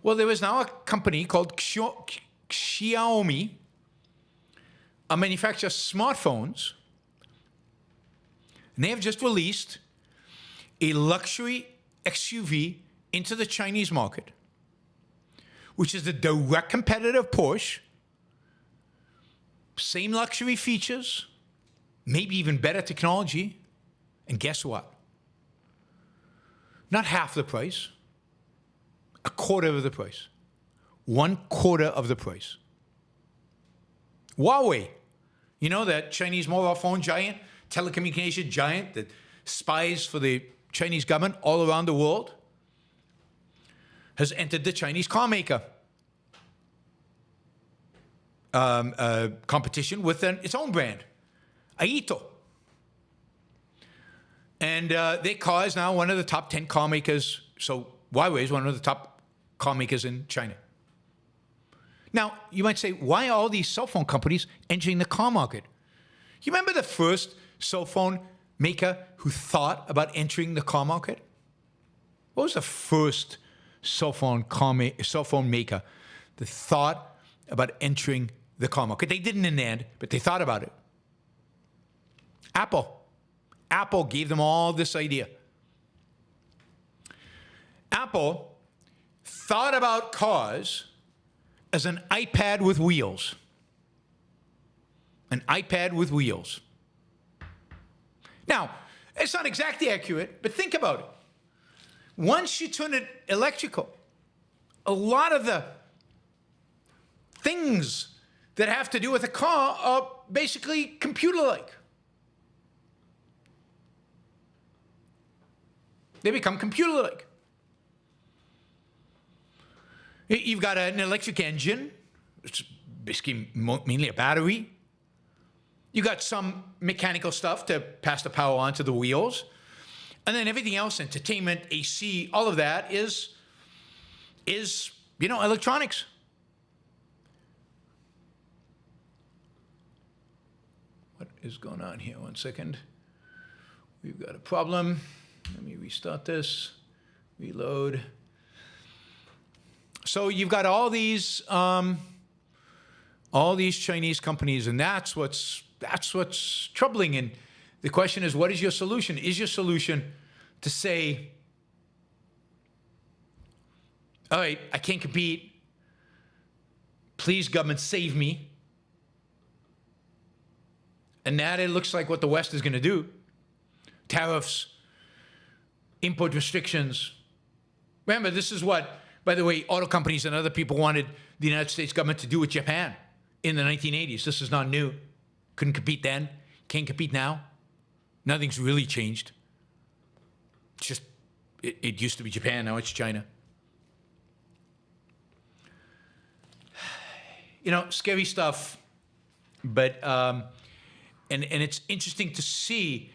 Well, there is now a company called Xiaomi, a manufacturer of smartphones, and they have just released a luxury SUV into the Chinese market, which is the direct competitor of Porsche. Same luxury features, maybe even better technology. And guess what? Not half the price, a quarter of the price, 1/4 of the price. Huawei, you know, that Chinese mobile phone giant, telecommunication giant that spies for the Chinese government all around the world, has entered the Chinese car maker competition with its own brand, Aito. And their car is now one of the top 10 car makers. So Huawei is one of the top car makers in China. Now, you might say, why are all these cell phone companies entering the car market? You remember the first cell phone maker who thought about entering the car market? What was the first cell phone maker that thought about entering the car market? They didn't in the end, but they thought about it. Apple. Apple gave them all this idea. Apple thought about cars as an iPad with wheels. An iPad with wheels. Now, it's not exactly accurate, but think about it. Once you turn it electrical, a lot of the things that have to do with a car are basically computer-like. They become computer-like. You've got an electric engine. It's basically mainly a battery. You got some mechanical stuff to pass the power on to the wheels. And then everything else, entertainment, AC, all of that is electronics. What is going on here? 1 second. We've got a problem. Let me restart this. Reload. So you've got all these Chinese companies, and that's what's troubling. And the question is, what is your solution? Is your solution to say, all right, I can't compete. Please, government, save me. And that, it looks like what the West is going to do. Tariffs, import restrictions. Remember, this is what, by the way, auto companies and other people wanted the United States government to do with Japan in the 1980s. This is not new. Couldn't compete then. Can't compete now. Nothing's really changed. It's just, it used to be Japan, now it's China. You know, scary stuff. But, and it's interesting to see,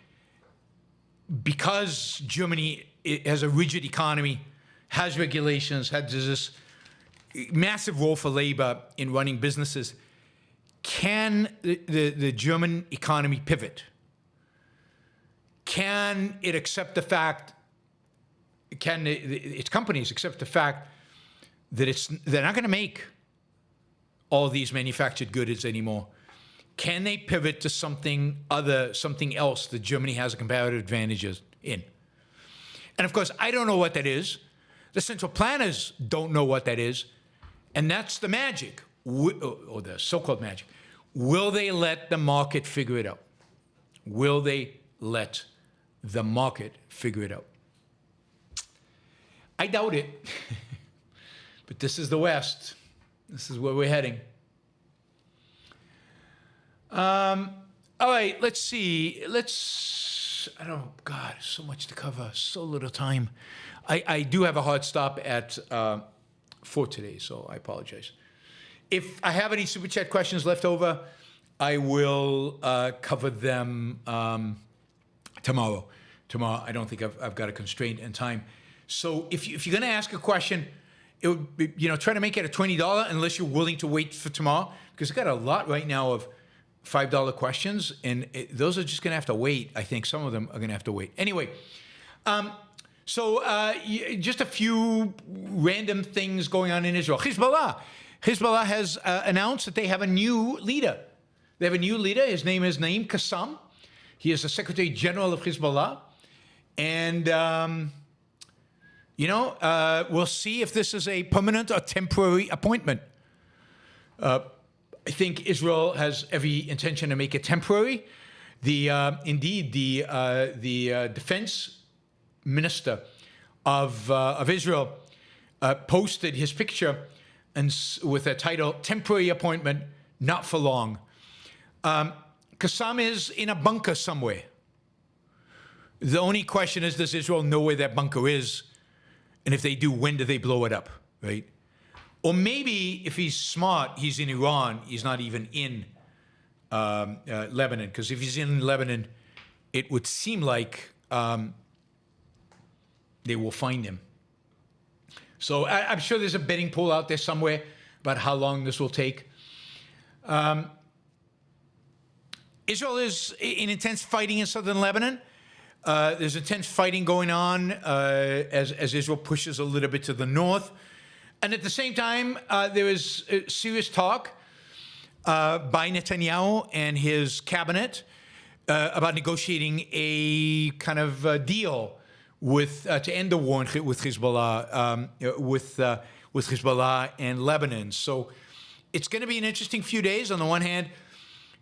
because Germany has a rigid economy, has regulations, has this massive role for labor in running businesses, can the German economy pivot? Can it accept the fact, can its companies accept the fact that they're not going to make all these manufactured goods anymore? Can they pivot to something else that Germany has a comparative advantage in? And of course, I don't know what that is. The central planners don't know what that is. And that's the magic, or the so-called magic. Will they let the market figure it out? Will they let the market figure it out? I doubt it. But this is the West. This is where we're heading. All right, let's see. Let's I don't, God, so much to cover, so little time. I do have a hard stop at 4 today, so I apologize. If I have any Super Chat questions left over, I will cover them tomorrow. Tomorrow, I don't think I've got a constraint in time. So if you're going to ask a question, it would be, try to make it a $20 unless you're willing to wait for tomorrow, because I've got a lot right now of $5 questions, and those are just going to have to wait. I think some of them are going to have to wait. Anyway, so just a few random things going on in Israel. Hezbollah has announced that they have a new leader. They have a new leader. His name is Naim Qassam. He is the Secretary General of Hezbollah. And, we'll see if this is a permanent or temporary appointment. I think Israel has every intention to make it temporary. Indeed, the defense minister of Israel posted his picture and with a title, "Temporary Appointment, Not for Long." Qassam is in a bunker somewhere. The only question is, does Israel know where that bunker is? And if they do, when do they blow it up, right? Or maybe, if he's smart, he's in Iran. He's not even in Lebanon. Because if he's in Lebanon, it would seem like they will find him. So I'm sure there's a betting pool out there somewhere about how long this will take. Israel is in intense fighting in southern Lebanon. There's intense fighting going on as Israel pushes a little bit to the north. And at the same time, there is serious talk by Netanyahu and his cabinet about negotiating a kind of deal to end the war with Hezbollah, with Hezbollah and Lebanon. So it's going to be an interesting few days. On the one hand,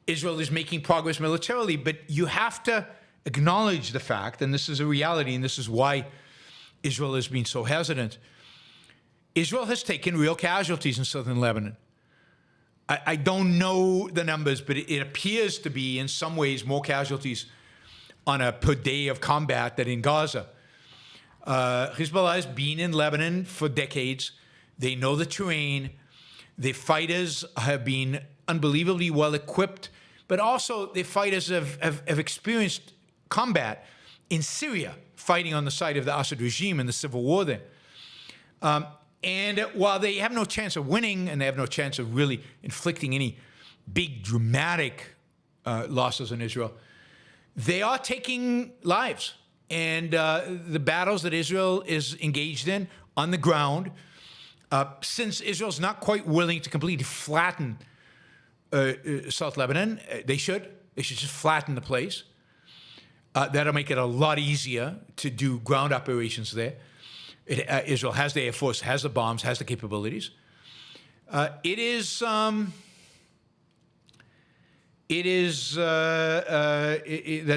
Israel is making progress militarily, but you have to acknowledge the fact, and this is a reality, and this is why Israel has been so hesitant. Israel has taken real casualties in southern Lebanon. I don't know the numbers, but it appears to be, in some ways, more casualties on a per day of combat than in Gaza. Hezbollah has been in Lebanon for decades. They know the terrain. The fighters have been unbelievably well equipped, but also the fighters have experienced combat in Syria, fighting on the side of the Assad regime in the civil war there. And while they have no chance of winning, and they have no chance of really inflicting any big dramatic losses in Israel, they are taking lives. And the battles that Israel is engaged in on the ground, since Israel's not quite willing to completely flatten South Lebanon, they should just flatten the place. That'll make it a lot easier to do ground operations there. Israel has the Air Force, has the bombs, has the capabilities. They're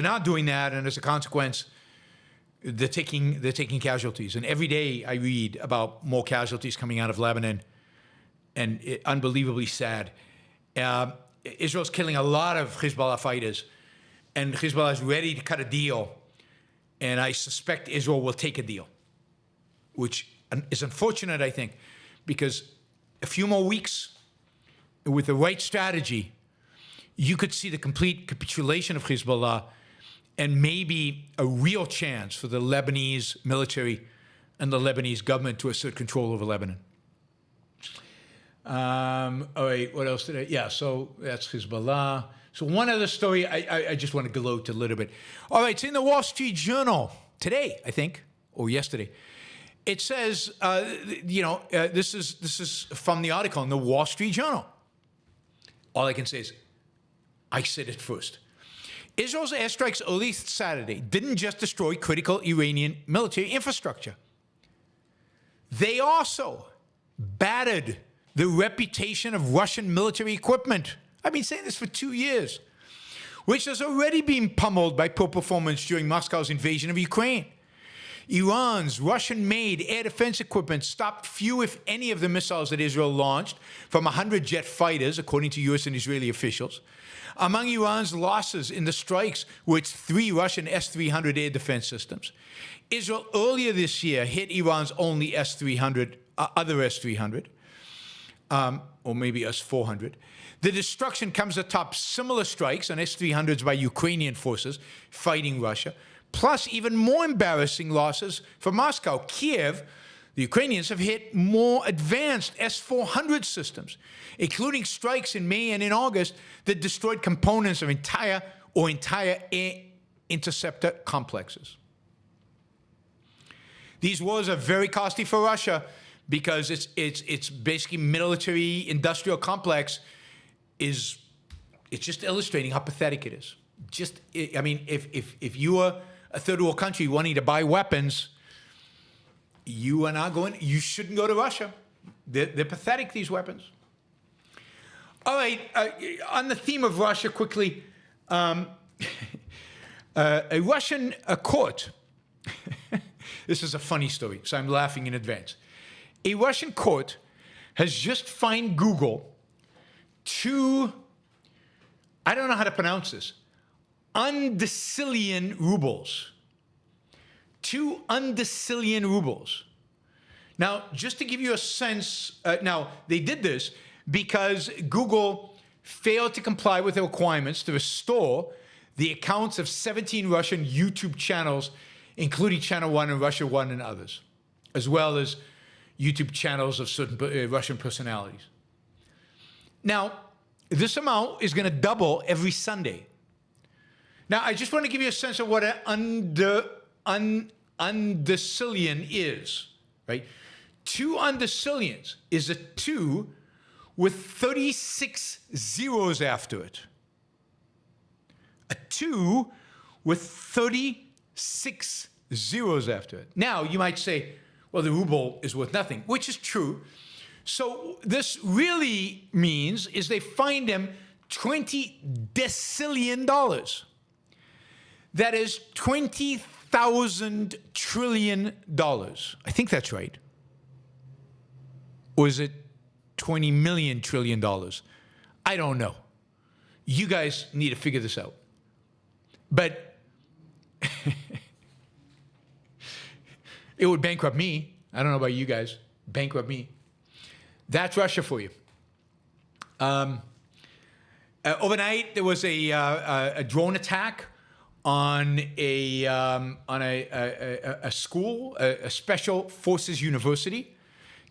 not doing that, and as a consequence, they're taking casualties. And every day I read about more casualties coming out of Lebanon, and unbelievably sad. Israel's killing a lot of Hezbollah fighters, and Hezbollah is ready to cut a deal, and I suspect Israel will take a deal, which is unfortunate, I think, because a few more weeks with the right strategy, you could see the complete capitulation of Hezbollah and maybe a real chance for the Lebanese military and the Lebanese government to assert control over Lebanon. All right, what else did yeah, so that's Hezbollah. So one other story I just want to gloat a little bit. All right, it's in the Wall Street Journal today, I think, or yesterday. It says, this is from the article in the Wall Street Journal. All I can say is, I said it first. Israel's airstrikes early Saturday didn't just destroy critical Iranian military infrastructure. They also battered the reputation of Russian military equipment. I've been saying this for 2 years, which has already been pummeled by poor performance during Moscow's invasion of Ukraine. Iran's Russian-made air defense equipment stopped few, if any, of the missiles that Israel launched from 100 jet fighters, according to U.S. and Israeli officials. Among Iran's losses in the strikes were its 3 Russian S-300 air defense systems. Israel earlier this year hit Iran's only S-300, other S-300, or maybe S-400. The destruction comes atop similar strikes on S-300s by Ukrainian forces fighting Russia, plus even more embarrassing losses for Moscow. Kiev, the Ukrainians have hit more advanced S-400 systems, including strikes in May and in August that destroyed components of entire air interceptor complexes. These wars are very costly for Russia because it's basically military industrial complex it's just illustrating how pathetic it is. I mean, if you are a third world country wanting to buy weapons, you shouldn't go to Russia. They're pathetic, these weapons. All right, on the theme of Russia, quickly, a Russian court, this is a funny story, so I'm laughing in advance. A Russian court has just fined Google 2, I don't know how to pronounce this, undecillion rubles. 2 undecillion rubles. Now, just to give you a sense, now, they did this because Google failed to comply with the requirements to restore the accounts of 17 Russian YouTube channels, including Channel 1 and Russia 1 and others, as well as YouTube channels of certain Russian personalities. Now, this amount is going to double every Sunday. Now, I just want to give you a sense of what an undecillion is, right? 2 undecillions is a 2 with 36 zeros after it. A 2 with 36 zeros after it. Now, you might say, well, the ruble is worth nothing, which is true. So this really means is they fined him $20 decillion. That is $20,000 trillion. I think that's right. Or is it $20 million trillion? I don't know. You guys need to figure this out. But it would bankrupt me. I don't know about you guys. Bankrupt me. That's Russia for you. Overnight, there was a drone attack on a school, a special forces university.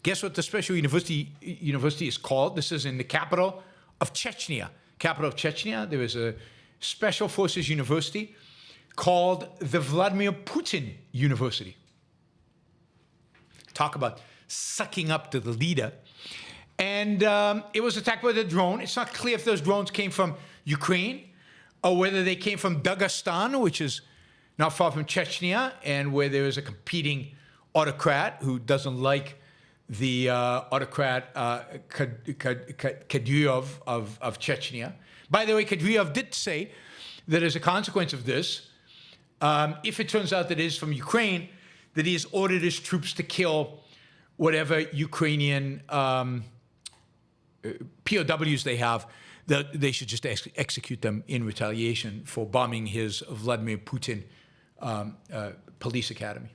Guess what the special university is called? This is in the capital of Chechnya. There is a special forces university called the Vladimir Putin University. Talk about sucking up to the leader. And it was attacked by the drone. It's not clear if those drones came from Ukraine or whether they came from Dagestan, which is not far from Chechnya, and where there is a competing autocrat who doesn't like the autocrat Kadyrov of Chechnya. By the way, Kadyrov did say that as a consequence of this, if it turns out that it is from Ukraine, that he has ordered his troops to kill whatever Ukrainian POWs they have, that they should just execute them in retaliation for bombing his Vladimir Putin police academy.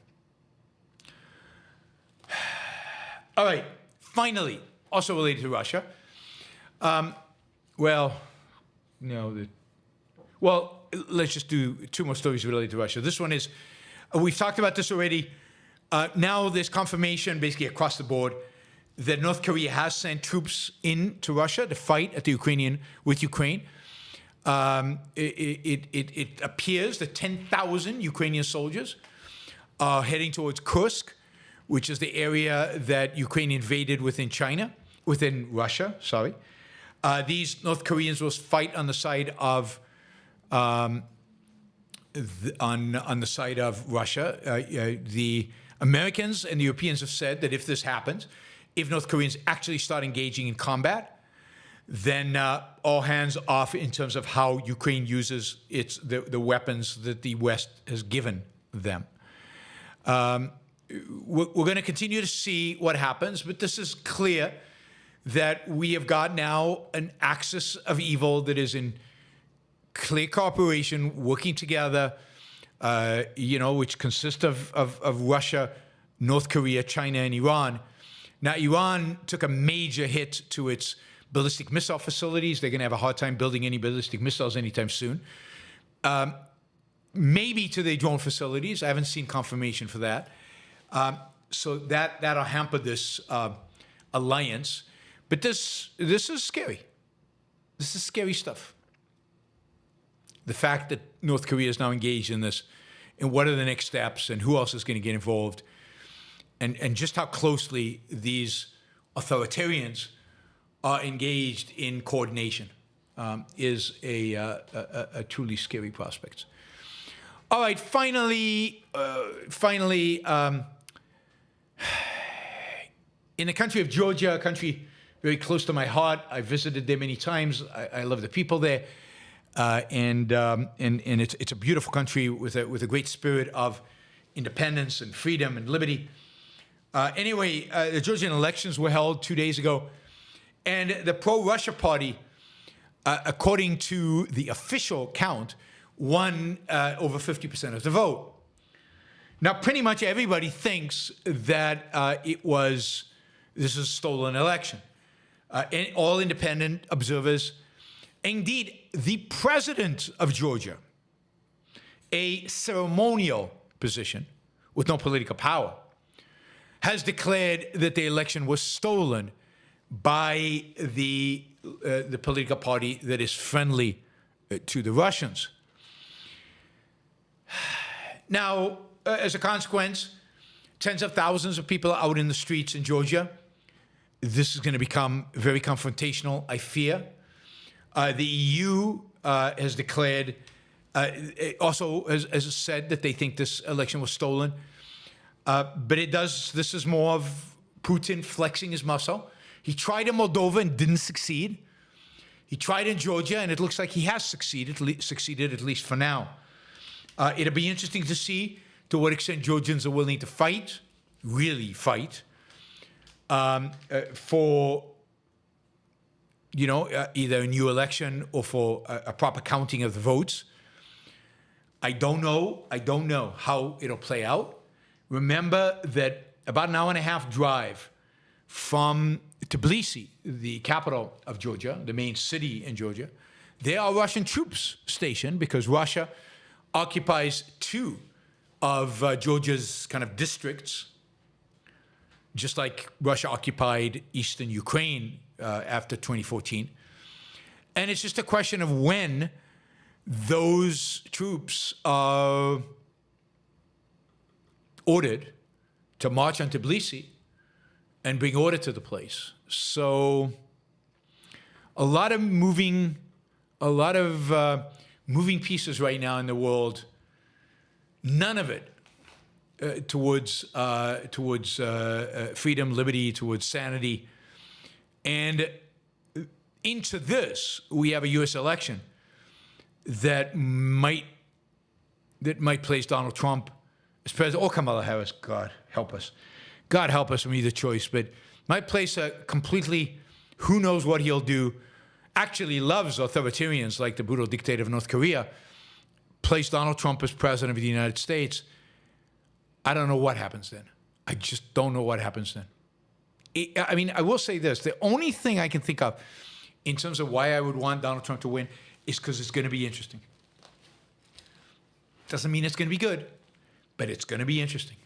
All right, finally, also related to Russia. Well, let's just do 2 more stories related to Russia. This one is, we've talked about this already. Now there's confirmation basically across the board that North Korea has sent troops into Russia to fight with Ukraine. It appears that 10,000 Ukrainian soldiers are heading towards Kursk, which is the area that Ukraine invaded within Russia. These North Koreans will fight on the side of on the side of Russia. The Americans and the Europeans have said that if this happens, if North Koreans actually start engaging in combat, then all hands off in terms of how Ukraine uses the weapons that the West has given them. We're going to continue to see what happens, but this is clear that we have got now an axis of evil that is in clear cooperation, working together, which consists of Russia, North Korea, China, and Iran. Now, Iran took a major hit to its ballistic missile facilities. They're going to have a hard time building any ballistic missiles anytime soon. Maybe to their drone facilities. I haven't seen confirmation for that. So that'll hamper this alliance. But this is scary. This is scary stuff. The fact that North Korea is now engaged in this, and what are the next steps, and who else is going to get involved, and just how closely these authoritarians are engaged in coordination is a truly scary prospect. All right, finally, in the country of Georgia, a country very close to my heart, I visited there many times. I love the people there, and it's a beautiful country with a great spirit of independence and freedom and liberty. Anyway, the Georgian elections were held 2 days ago, and the pro-Russia party, according to the official count, won over 50% of the vote. Now, pretty much everybody thinks that this is a stolen election. And all independent observers, indeed, the president of Georgia, a ceremonial position with no political power, has declared that the election was stolen by the political party that is friendly to the Russians. Now, as a consequence, tens of thousands of people are out in the streets in Georgia. This is going to become very confrontational, I fear. The EU has declared, also has said that they think this election was stolen. But this is more of Putin flexing his muscle. He tried in Moldova and didn't succeed. He tried in Georgia, and it looks like he has succeeded at least for now. It'll be interesting to see to what extent Georgians are willing to fight, really fight, for either a new election or for a proper counting of the votes. I don't know how it'll play out. Remember that about an hour and a half drive from Tbilisi, the capital of Georgia, the main city in Georgia, there are Russian troops stationed because Russia occupies two of Georgia's kind of districts, just like Russia occupied eastern Ukraine after 2014. And it's just a question of when those troops are ordered to march on Tbilisi and bring order to the place. So a lot of moving pieces right now in the world. None of it towards freedom, liberty, towards sanity. And into this, we have a U.S. election that might place Donald Trump as president, or Kamala Harris. God help us. God help us from either choice, but might place a completely, who knows what he'll do, actually loves authoritarians like the brutal dictator of North Korea, place Donald Trump as president of the United States. I don't know what happens then. I just don't know what happens then. I will say this. The only thing I can think of in terms of why I would want Donald Trump to win is because it's going to be interesting. Doesn't mean it's going to be good, but it's going to be interesting.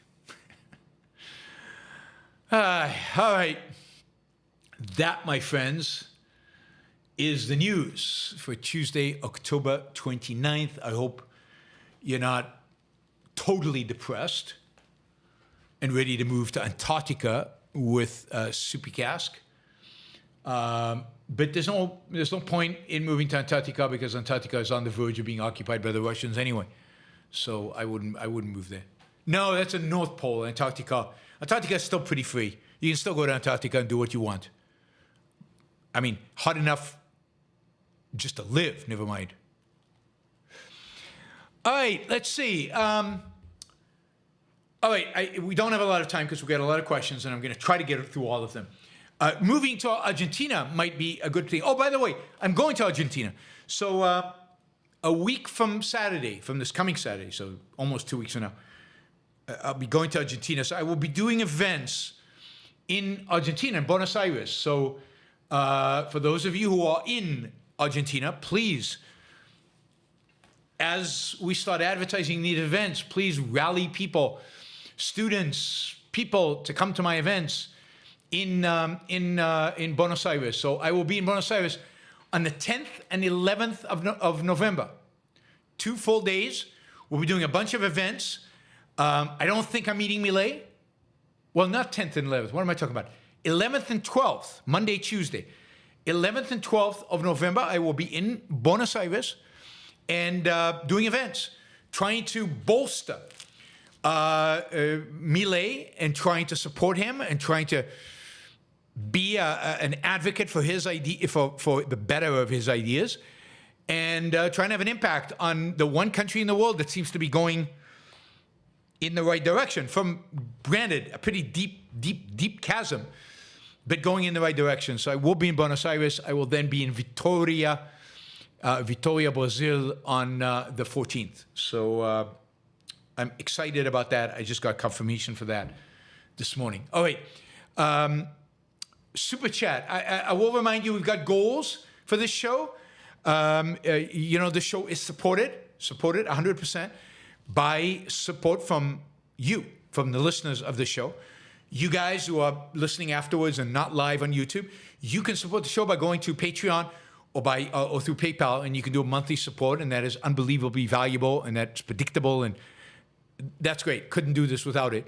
All right. That, my friends, is the news for Tuesday, October 29th. I hope you're not totally depressed and ready to move to Antarctica with Soupy Cask. But there's no point in moving to Antarctica because Antarctica is on the verge of being occupied by the Russians anyway. So I wouldn't move there. No, that's a North Pole, Antarctica. Antarctica is still pretty free. You can still go to Antarctica and do what you want. I mean, hot enough just to live, never mind. All right, let's see. All right, we don't have a lot of time because we've got a lot of questions, and I'm going to try to get through all of them. Moving to Argentina might be a good thing. Oh, by the way, I'm going to Argentina. So a week from Saturday, from this coming Saturday, so almost 2 weeks from now, I'll be going to Argentina. So I will be doing events in Argentina, in Buenos Aires. So for those of you who are in Argentina, please, as we start advertising these events, please rally people, students, people to come to my events in Buenos Aires. So I will be in Buenos Aires on the 10th and 11th of November. 2 full days. We'll be doing a bunch of events. I don't think I'm meeting Milei. Well, not 10th and 11th. What am I talking about? 11th and 12th, Monday, Tuesday. 11th and 12th of November, I will be in Buenos Aires and doing events, trying to bolster Milei and trying to support him and trying to be an advocate for his idea, for the better of his ideas, and trying to have an impact on the one country in the world that seems to be going in the right direction. From, granted, a pretty deep chasm, but going in the right direction. So I will be in Buenos Aires. I will then be in Vitoria, Brazil on the 14th. So I'm excited about that. I just got confirmation for that this morning. All right. Super chat. I will remind you, we've got goals for this show. The show is supported 100% by support from you, from the listeners of the show. You guys who are listening afterwards and not live on YouTube, you can support the show by going to Patreon or through PayPal, and you can do a monthly support, and that is unbelievably valuable, and that's predictable, and that's great. Couldn't do this without it.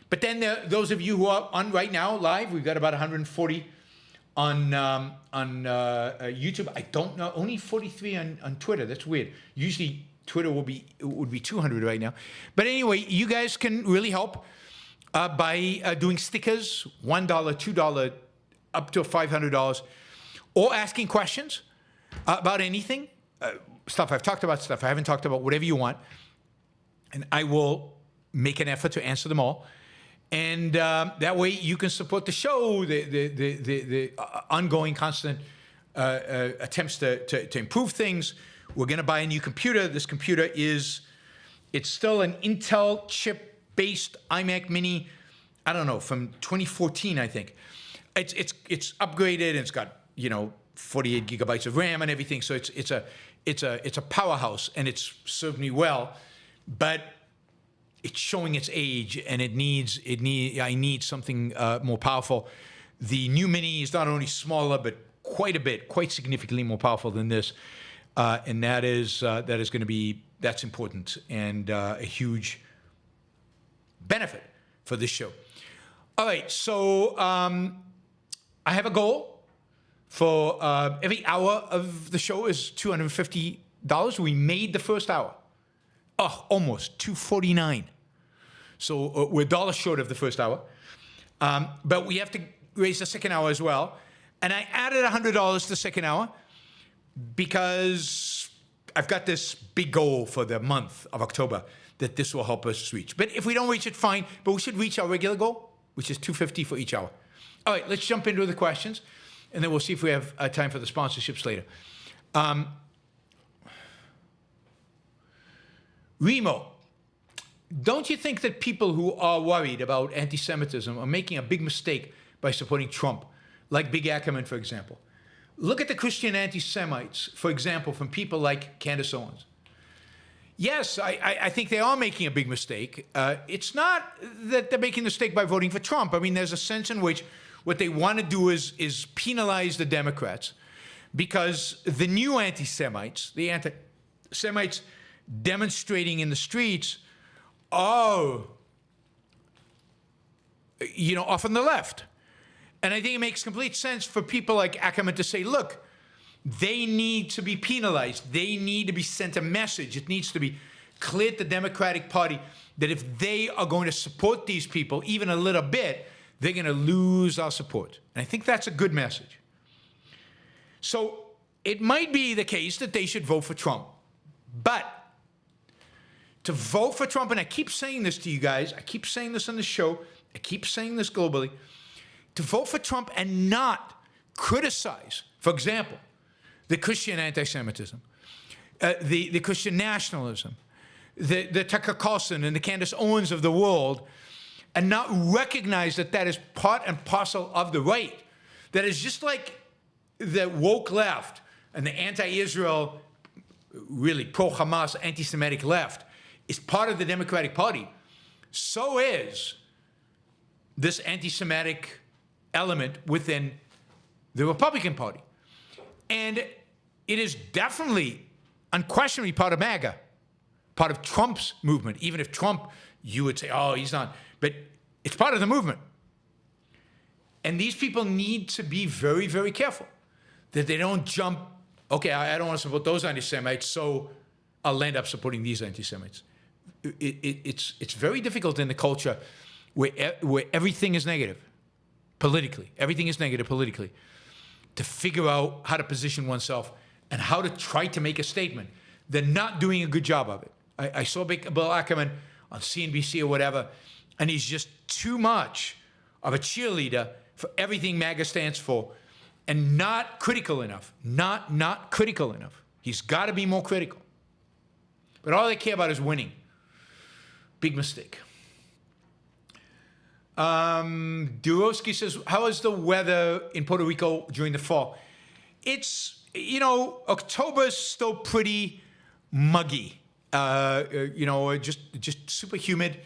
But then those of you who are on right now live, we've got about 140 on YouTube. I don't know, only 43 on Twitter. That's weird. Usually Twitter would be 200 right now. But anyway, you guys can really help by doing stickers, $1, $2, up to $500, or asking questions about anything, stuff I've talked about, stuff I haven't talked about, whatever you want, and I will make an effort to answer them all. And that way you can support the show, the ongoing, constant attempts to improve things. We're going to buy a new computer. This computer it's still an Intel chip-based iMac Mini, I don't know, from 2014, I think. It's upgraded, and it's got 48 gigabytes of RAM and everything. So it's a powerhouse, and it's served me well, but it's showing its age, and I need something more powerful. The new Mini is not only smaller, but quite significantly more powerful than this, and that's important and a huge benefit for this show. All right, so I have a goal for every hour of the show is $250. We made the first hour. Oh, almost $249. So we're $1 short of the first hour. But we have to raise the second hour as well. And I added $100 to the second hour because I've got this big goal for the month of October that this will help us reach. But if we don't reach it, fine. But we should reach our regular goal, which is $250 for each hour. All right, let's jump into the questions, and then we'll see if we have time for the sponsorships later. Remo, don't you think that people who are worried about anti-Semitism are making a big mistake by supporting Trump, like Bill Ackman, for example? Look at the Christian anti-Semites, for example, from people like Candace Owens. Yes, I think they are making a big mistake. It's not that they're making a mistake by voting for Trump. I mean, there's a sense in which what they want to do is penalize the Democrats, because the new anti-Semites, the anti-Semites demonstrating in the streets, are, off on the left. And I think it makes complete sense for people like Ackman to say, look, they need to be penalized. They need to be sent a message. It needs to be clear to the Democratic Party that if they are going to support these people even a little bit, they're going to lose our support. And I think that's a good message. So it might be the case that they should vote for Trump. But to vote for Trump, and I keep saying this to you guys, I keep saying this on the show, I keep saying this globally, to vote for Trump and not criticize, for example, the Christian anti-Semitism, the Christian nationalism, the Tucker Carlson and the Candace Owens of the world, and not recognize that that is part and parcel of the right. That is just like the woke left and the anti-Israel, really pro-Hamas, anti-Semitic left is part of the Democratic Party. So is this anti-Semitic element within the Republican Party. And it is definitely, unquestionably part of MAGA, part of Trump's movement. Even if Trump, you would say, oh, he's not. But it's part of the movement. And these people need to be very, very careful that they don't jump, okay, I don't want to support those anti-Semites, so I'll end up supporting these anti-Semites. It's very difficult in the culture where everything is negative politically. Everything is negative politically. To figure out how to position oneself and how to try to make a statement. They're not doing a good job of it. I saw Bill Ackman on CNBC or whatever, and he's just too much of a cheerleader for everything MAGA stands for and not critical enough. Not critical enough. He's got to be more critical. But all they care about is winning. Big mistake. Durowski says, how is the weather in Puerto Rico during the fall? It's, October's still pretty muggy. Just super humid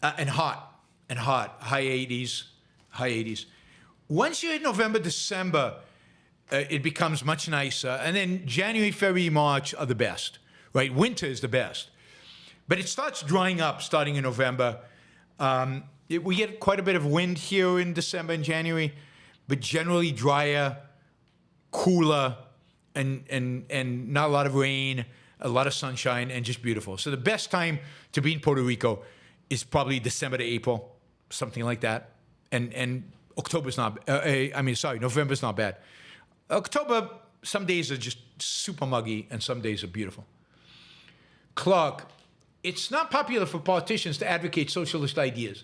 and hot. High 80s. Once you hit November, December, it becomes much nicer. And then January, February, March are the best, right? Winter is the best. But it starts drying up starting in November. We get quite a bit of wind here in December and January, but generally drier, cooler, and not a lot of rain, a lot of sunshine, and just beautiful. So the best time to be in Puerto Rico is probably December to April, something like that. And October's not, November's not bad. October, some days are just super muggy, and some days are beautiful. Clark, it's not popular for politicians to advocate socialist ideas,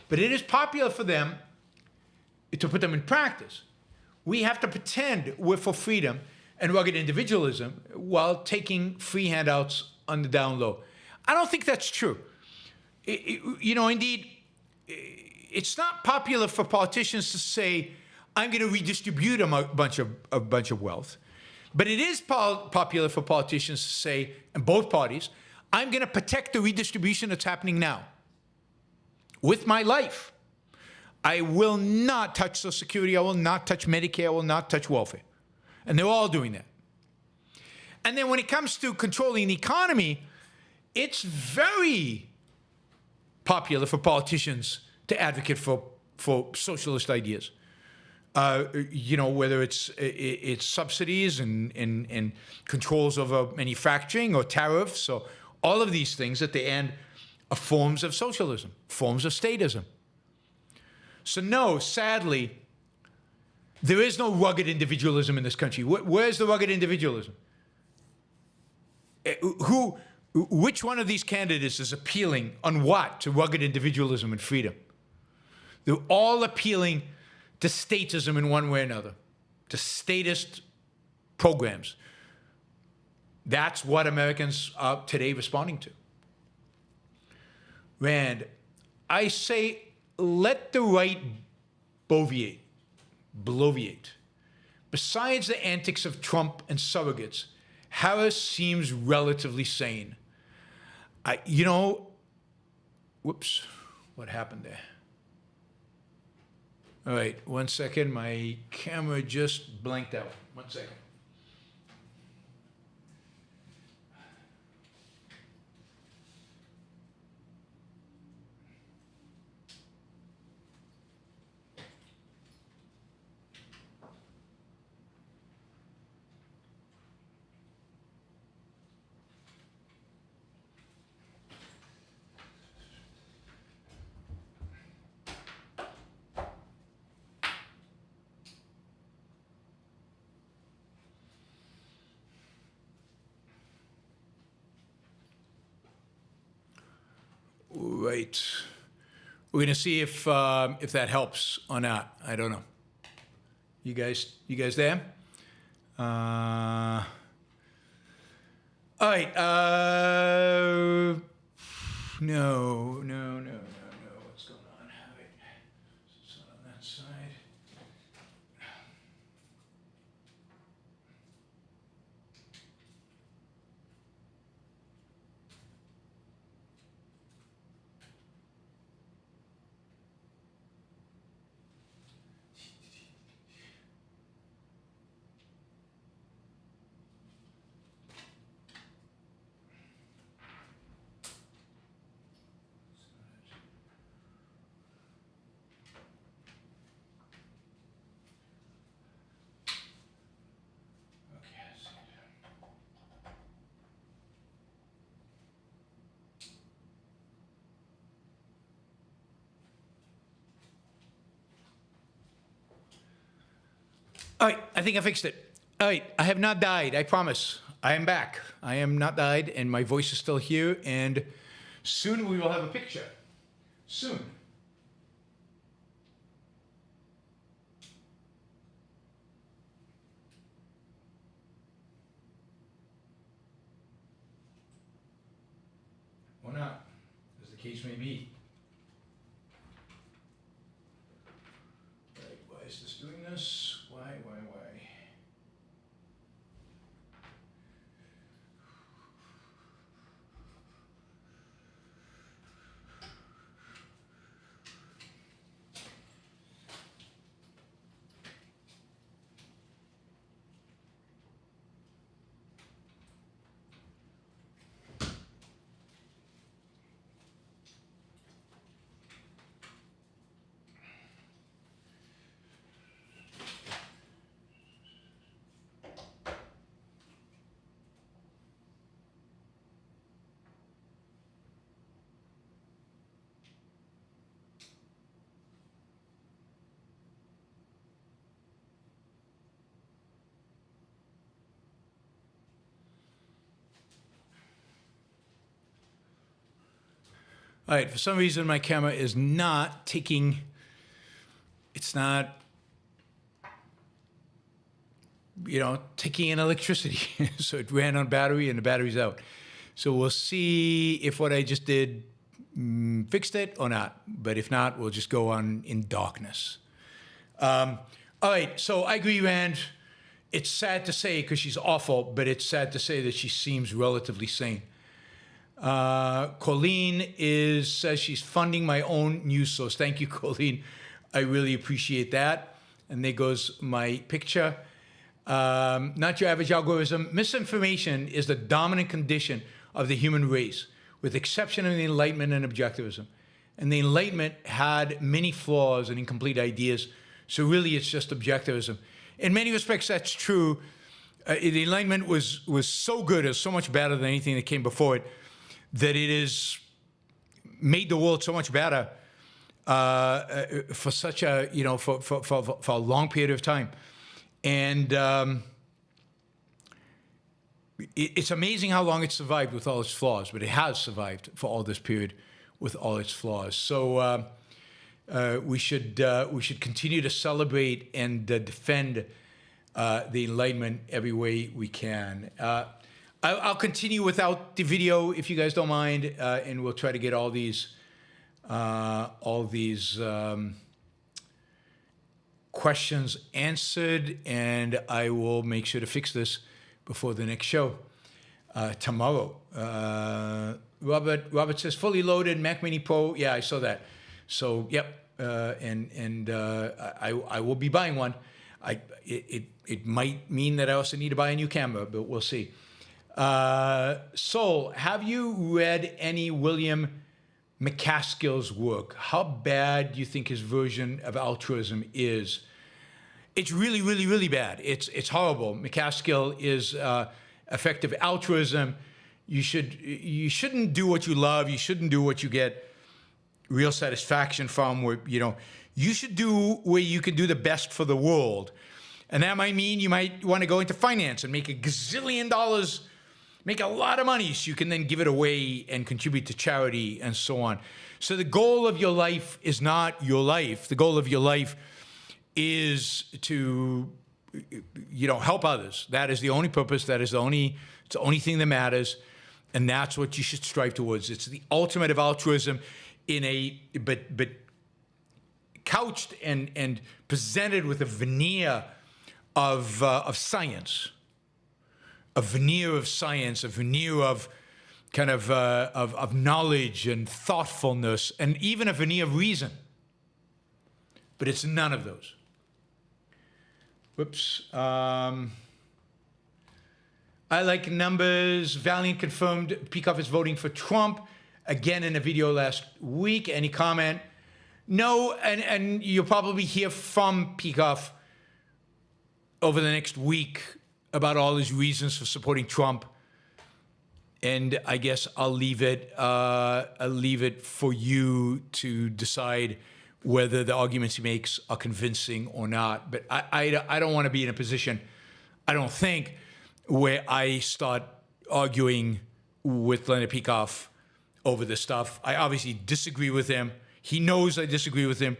but it is popular for them to put them in practice. We have to pretend we're for freedom and rugged individualism while taking free handouts on the down low. I don't think that's true. Indeed, it's not popular for politicians to say, I'm going to redistribute a bunch of wealth. But it is popular for politicians to say, in both parties, I'm going to protect the redistribution that's happening now with my life. I will not touch Social Security. I will not touch Medicare. I will not touch welfare. And they're all doing that. And then when it comes to controlling the economy, it's very popular for politicians to advocate for socialist ideas. Whether it's subsidies and controls over manufacturing or tariffs or all of these things at the end are forms of socialism, forms of statism. So no, sadly, there is no rugged individualism in this country. Where's the rugged individualism? Which one of these candidates is appealing on what to rugged individualism and freedom? They're all appealing to statism in one way or another, to statist programs. That's what Americans are today responding to. Rand, I say let the right bloviate. Besides the antics of Trump and surrogates, Harris seems relatively sane. Whoops, what happened there? All right, 1 second. My camera just blanked out. 1 second. right. We're gonna see if that helps or not. I don't know. You guys there? All right. No. What's going on? All right. It's not on that side. All right, I think I fixed it. All right, I have not died, I promise. I am back. I am not died, and my voice is still here, and soon we will have a picture. Soon. Or not, as the case may be. Right, why is this doing this? Why? All right, for some reason my camera is not taking, it's not, taking in electricity. So it ran on battery and the battery's out. So we'll see if what I just did fixed it or not. But if not, we'll just go on in darkness. All right, so I agree, Rand. It's sad to say because she's awful, but it's sad to say that she seems relatively sane. Colleen says she's funding my own news source. Thank you, Colleen. I really appreciate that. And there goes my picture. Not your average algorithm. Misinformation is the dominant condition of the human race, with exception of the Enlightenment and Objectivism. And the Enlightenment had many flaws and incomplete ideas. So really, it's just Objectivism. In many respects, that's true. The Enlightenment was so good, it was so much better than anything that came before it, that it has made the world so much better for such a, for a long period of time. And it's amazing how long it survived with all its flaws, but it has survived for all this period with all its flaws. So we should continue to celebrate and defend the Enlightenment every way we can. I'll continue without the video if you guys don't mind, and we'll try to get all these questions answered, and I will make sure to fix this before the next show tomorrow. Robert says fully loaded Mac Mini Pro. Yeah, I saw that. So yep, I will be buying one. It might mean that I also need to buy a new camera, but we'll see. Sol, have you read any William MacAskill's work? How bad do you think his version of altruism is? It's really, really, really bad. It's horrible. MacAskill is effective altruism. You shouldn't do what you love. You shouldn't do what you get real satisfaction from. Where you should do where you can do the best for the world, and that might mean you might want to go into finance and make $1 gazillion make a lot of money so you can then give it away and contribute to charity and so on. So the goal of your life is not your life. The goal of your life is to, help others. That is the only purpose. It's the only thing that matters. And that's what you should strive towards. It's the ultimate of altruism but couched and presented with a veneer of science, a veneer of science, a veneer of kind of knowledge and thoughtfulness, and even a veneer of reason. But it's none of those. Whoops. I like numbers. Valliant confirmed Peikoff is voting for Trump again in a video last week. Any comment? No, and you'll probably hear from Peikoff over the next week about all his reasons for supporting Trump. And I guess I'll leave it for you to decide whether the arguments he makes are convincing or not. But I don't want to be in a position, I don't think, where I start arguing with Leonard Peikoff over this stuff. I obviously disagree with him. He knows I disagree with him,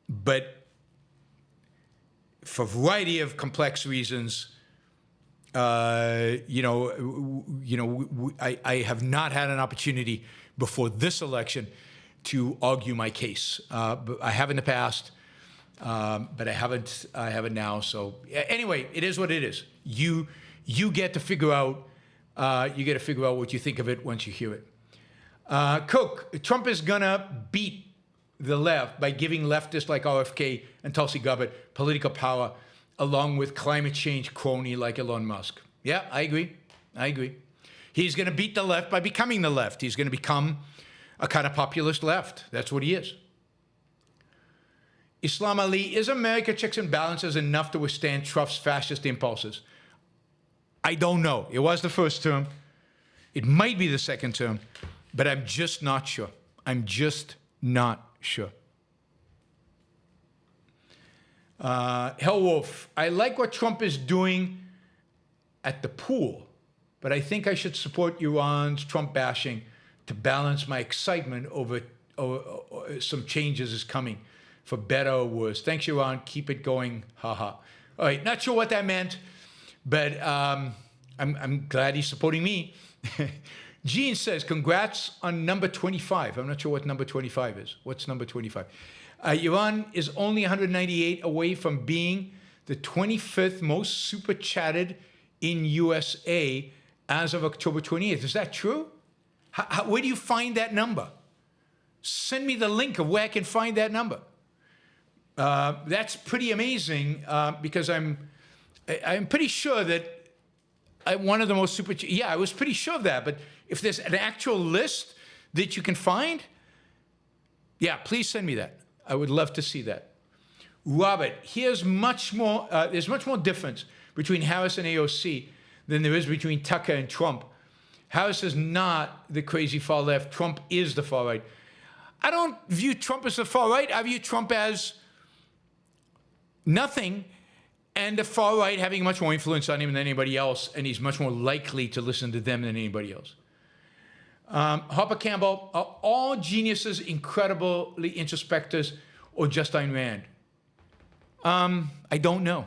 but for a variety of complex reasons, I have not had an opportunity before this election to argue my case. But I have in the past. But I haven't now. So anyway, it is what it is. You get to figure out what you think of it once you hear it. Cook, Trump is gonna beat the left by giving leftists like RFK and Tulsi Gabbard political power, along with climate change crony like Elon Musk. Yeah, I agree. He's gonna beat the left by becoming the left. He's gonna become a kind of populist left. That's what he is. Islam Ali, is America checks and balances enough to withstand Trump's fascist impulses? I don't know. It was the first term. It might be the second term, but I'm just not sure. Hellwolf, I like what Trump is doing at the pool, but I think I should support Iran's Trump bashing to balance my excitement over some changes is coming. For better or worse. Thanks, Yaron. Keep it going. Haha. All right. Not sure what that meant, but I'm glad he's supporting me. Gene says, congrats on number 25. I'm not sure what number 25 is. What's number 25? Yaron is only 198 away from being the 25th most super chatted in USA as of October 28th. Is that true? Where do you find that number? Send me the link of where I can find that number. That's pretty amazing because I'm pretty sure that I'm one of the most super. Yeah, I was pretty sure of that. But if there's an actual list that you can find, yeah, please send me that. I would love to see that. Robert, there's much more difference between Harris and AOC than there is between Tucker and Trump. Harris is not the crazy far left. Trump is the far right. I don't view Trump as the far right. I view Trump as nothing, and the far right having much more influence on him than anybody else, and he's much more likely to listen to them than anybody else. Harper Campbell, are all geniuses incredibly introspectors or just Ayn Rand? I don't know.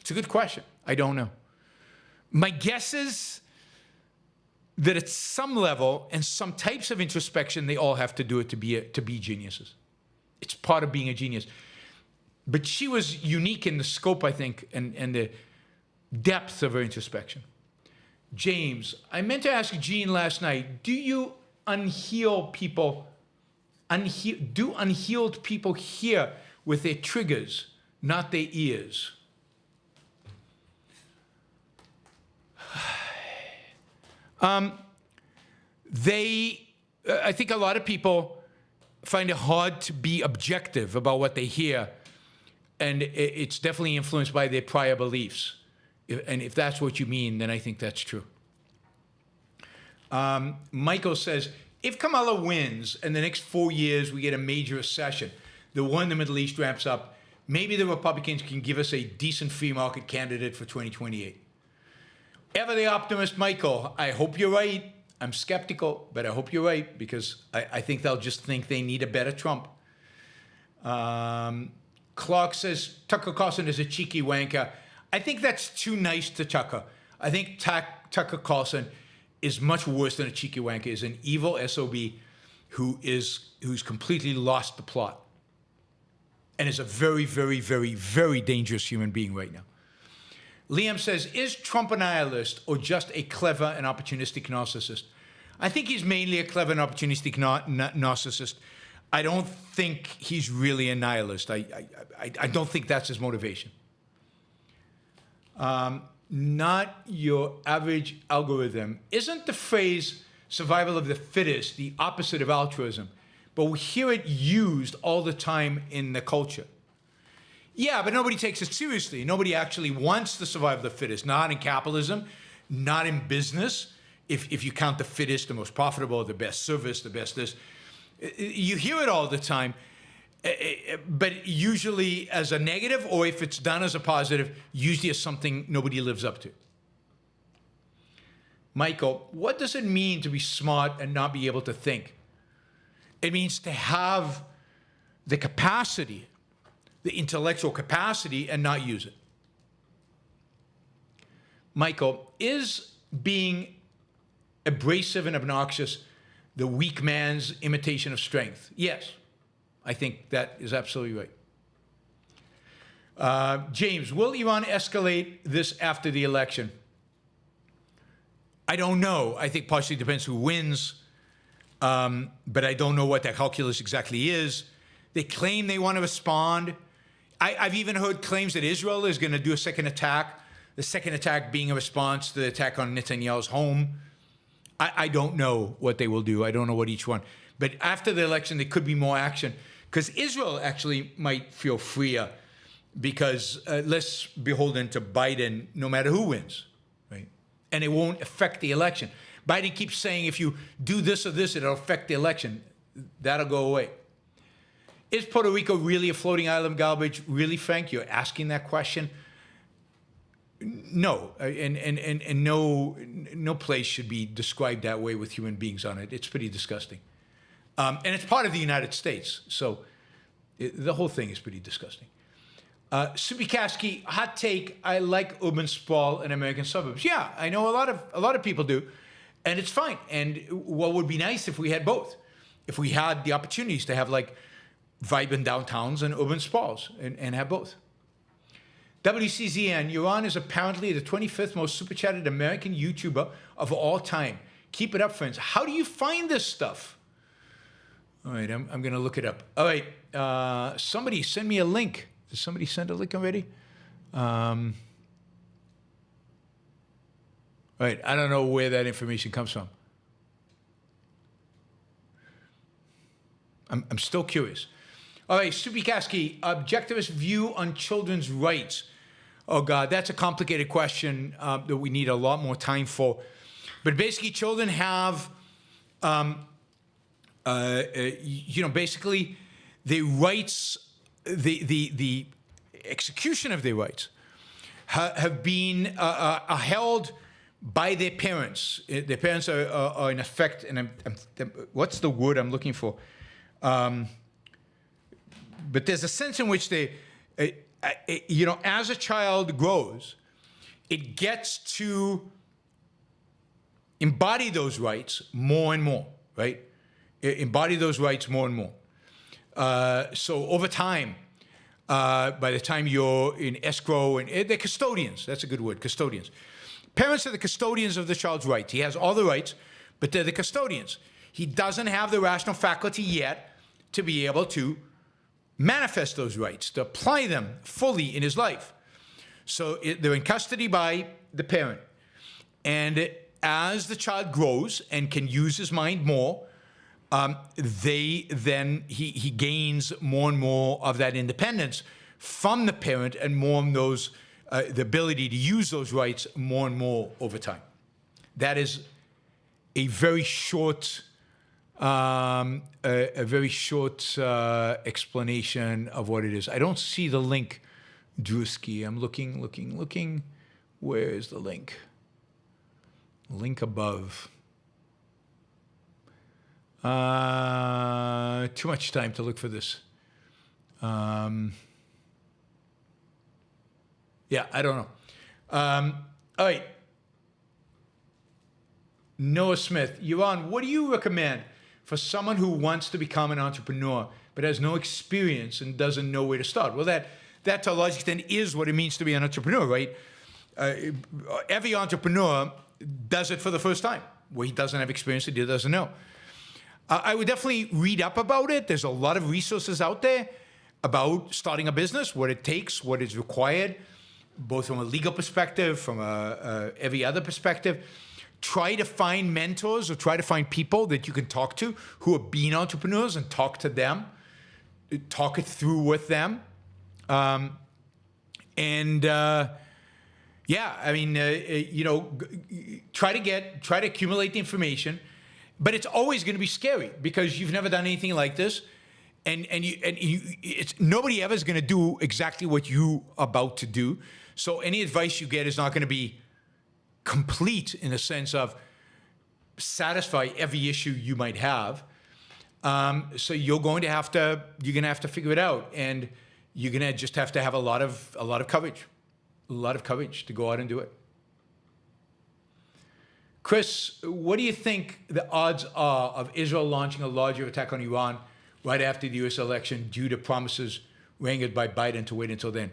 It's a good question. I don't know. My guess is that at some level and some types of introspection, they all have to do it to be geniuses. It's part of being a genius. But she was unique in the scope, I think, and the depth of her introspection. James, I meant to ask Gene last night, do you unheal people, do unhealed people hear with their triggers, not their ears? I think a lot of people find it hard to be objective about what they hear, and it's definitely influenced by their prior beliefs. And if that's what you mean, then I think that's true. Michael says, if Kamala wins and the next 4 years we get a major recession, the war in the Middle East ramps up, maybe the Republicans can give us a decent free market candidate for 2028. Ever the optimist, Michael. I hope you're right. I'm skeptical, but I hope you're right, because I think they'll just think they need a better Trump. Clark says, Tucker Carlson is a cheeky wanker. I think that's too nice to Tucker. I think Tucker Carlson is much worse than a cheeky wanker, is an evil SOB who's completely lost the plot and is a very, very, very, very dangerous human being right now. Liam says, is Trump a nihilist or just a clever and opportunistic narcissist? I think he's mainly a clever and opportunistic narcissist. I don't think he's really a nihilist. I don't think that's his motivation. Not your average algorithm. Isn't the phrase survival of the fittest the opposite of altruism? But we hear it used all the time in the culture. Yeah, but nobody takes it seriously. Nobody actually wants to survive the fittest. Not in capitalism, not in business. If you count the fittest, the most profitable, the best service, the best this. You hear it all the time, but usually as a negative, or if it's done as a positive, usually as something nobody lives up to. Michael, what does it mean to be smart and not be able to think? It means to have the capacity, the intellectual capacity, and not use it. Michael, is being abrasive and obnoxious the weak man's imitation of strength? Yes, I think that is absolutely right. James, will Iran escalate this after the election? I don't know. I think partially depends who wins, but I don't know what that calculus exactly is. They claim they want to respond. I've even heard claims that Israel is going to do a second attack, the second attack being a response to the attack on Netanyahu's home. I don't know what they will do. I don't know what each one. But after the election, there could be more action, because Israel actually might feel freer because less beholden to Biden, no matter who wins, right? And it won't affect the election. Biden keeps saying if you do this or this, it'll affect the election. That'll go away. Is Puerto Rico really a floating island of garbage? Really, Frank? You're asking that question? No, and no place should be described that way with human beings on it. It's pretty disgusting. And it's part of the United States, so the whole thing is pretty disgusting. Subikaski, hot take, I like urban sprawl in American suburbs. Yeah, I know a lot of people do, and it's fine. And what would be nice if we had both? If we had the opportunities to have like vibrant downtowns and urban sprawls and have both. WCZN, Yaron is apparently the 25th most super chatted American YouTuber of all time. Keep it up, friends. How do you find this stuff? All right, I'm going to look it up. All right, somebody send me a link. Did somebody send a link already? All right, I don't know where that information comes from. I'm still curious. All right, Subikaski, objectivist view on children's rights. Oh, God, that's a complicated question that we need a lot more time for. But basically, children have, basically the rights, the execution of their rights have been held by their parents. Their parents are in effect, and what's the word I'm looking for? But there's a sense in which they, as a child grows, it gets to embody those rights more and more, right? Embody those rights more and more. So over time, by the time you're in escrow, and they're custodians, that's a good word, custodians. Parents are the custodians of the child's rights. He has all the rights, but they're the custodians. He doesn't have the rational faculty yet to be able to manifest those rights, to apply them fully in his life. So they're in custody by the parent. And as the child grows and can use his mind more, he gains more and more of that independence from the parent, and more of those, the ability to use those rights more and more over time. That is a very short a very short explanation of what it is. I don't see the link, Drewski. I'm looking. Where is the link? Link above. Too much time to look for this. Yeah, I don't know. All right. Noah Smith, Yaron, what do you recommend for someone who wants to become an entrepreneur but has no experience and doesn't know where to start? Well, that to a large extent is what it means to be an entrepreneur, right? Every entrepreneur does it for the first time, where he doesn't have experience, he doesn't know. I would definitely read up about it. There's a lot of resources out there about starting a business, what it takes, what is required, both from a legal perspective, from every other perspective. Try to find mentors or try to find people that you can talk to who are being entrepreneurs and talk to them, talk it through with them. Yeah, I mean, try to accumulate the information, but it's always going to be scary because you've never done anything like this, and nobody ever is going to do exactly what you are about to do. So any advice you get is not going to be complete in the sense of satisfy every issue you might have. So you're going to have to figure it out, and you're going to just have to have a lot of courage. A lot of courage to go out and do it. Chris, what do you think the odds are of Israel launching a larger attack on Iran right after the U.S. election due to promises rendered by Biden to wait until then?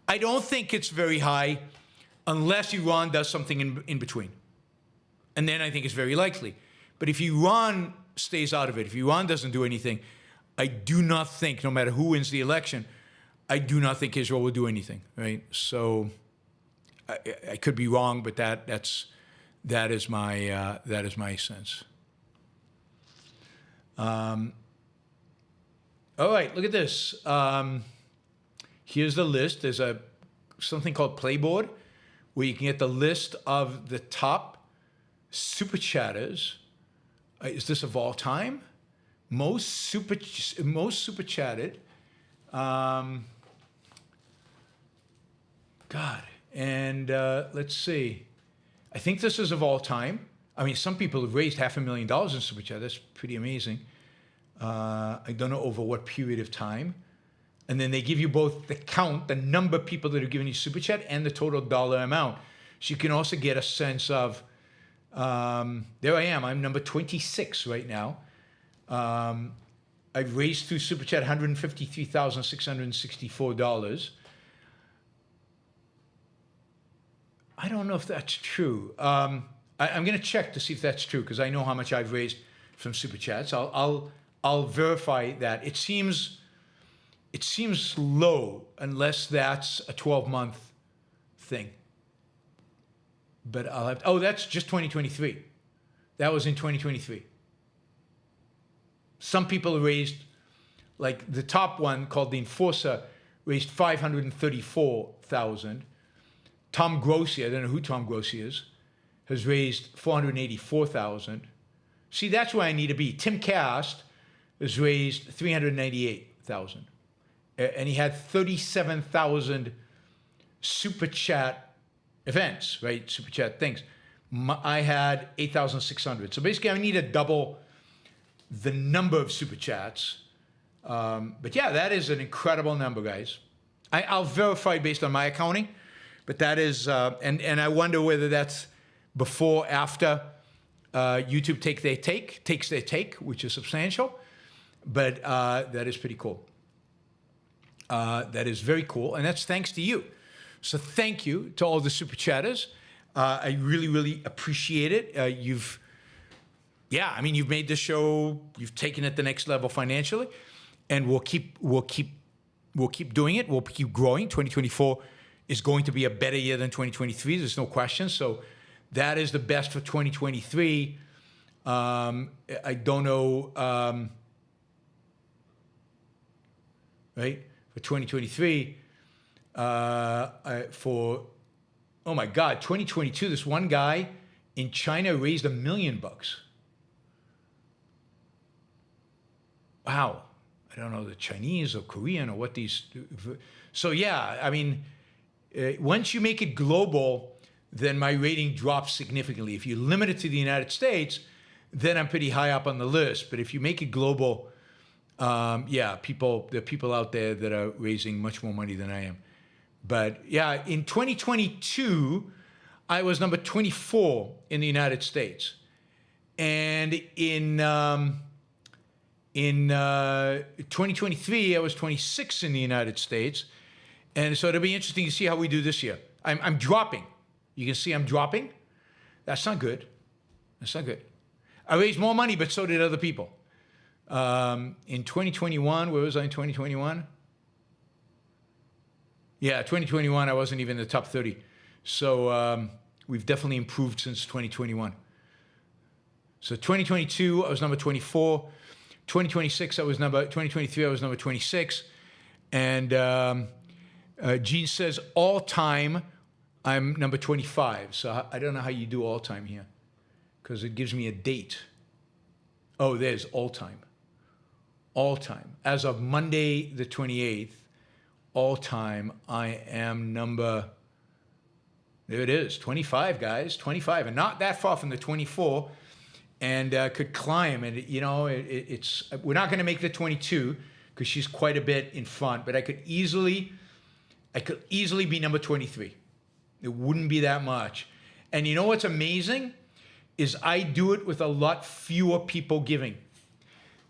I don't think it's very high unless Iran does something in between. And then I think it's very likely. But if Iran stays out of it, if Iran doesn't do anything, I do not think, no matter who wins the election, I do not think Israel will do anything, right? So I could be wrong, but that is my sense. All right, look at this. Here's the list. There's something called Playboard, where you can get the list of the top super chatters. Is this of all time? Most super chatted. God, and let's see. I think this is of all time. I mean, some people have raised $500,000 in super chat. That's pretty amazing. I don't know over what period of time. And then they give you both the count, the number of people that are giving you super chat, and the total dollar amount. So you can also get a sense of, there I am. I'm number 26 right now. I've raised through super chat $153,664. I don't know if that's true. I'm going to check to see if that's true because I know how much I've raised from super chats. I'll verify that. It seems low unless that's a 12-month thing. But I'll have to, that's just 2023. That was in 2023. Some people raised, like the top one called the Enforcer, raised $534,000. Tom Grossi, I don't know who Tom Grossi is, has raised $484,000. See, that's where I need to be. Tim Cast has raised $398,000. And he had 37,000 super chat events, right? Super chat things. I had 8,600. So basically, I need to double the number of super chats. But yeah, that is an incredible number, guys. I'll verify based on my accounting, but that is, and I wonder whether that's before, after YouTube takes their take, which is substantial. But that is pretty cool. That is very cool, and that's thanks to you. So thank you to all the super chatters. I really, really appreciate it. You've made the show. You've taken it the next level financially, and we'll keep doing it. We'll keep growing. 2024 is going to be a better year than 2023. There's no question. So that is the best for 2023. I don't know, right? For 2023, oh my God, 2022, this one guy in China raised $1 million. wow, I don't know, the Chinese or Korean or what these. So yeah, I mean, once you make it global, then my rating drops significantly. If you limit it to the United States, then I'm pretty high up on the list. But if you make it global, there are people out there that are raising much more money than I am. But yeah, in 2022, I was number 24 in the United States. And in 2023, I was 26 in the United States. And so it'll be interesting to see how we do this year. I'm dropping. You can see I'm dropping. That's not good. That's not good. I raised more money, but so did other people. In 2021, where was I in 2021? Yeah, 2021, I wasn't even in the top 30. So we've definitely improved since 2021. So 2022, I was number 24. 2023, I was number 26. And Gene says all time, I'm number 25. So I don't know how you do all time here, because it gives me a date. Oh, there's all time. All time. As of Monday the 28th, all time, I am number, there it is, 25, guys, 25. And not that far from the 24. And could climb. And, you know, it's we're not going to make the 22 because she's quite a bit in front. But I could easily be number 23. It wouldn't be that much. And you know what's amazing is I do it with a lot fewer people giving.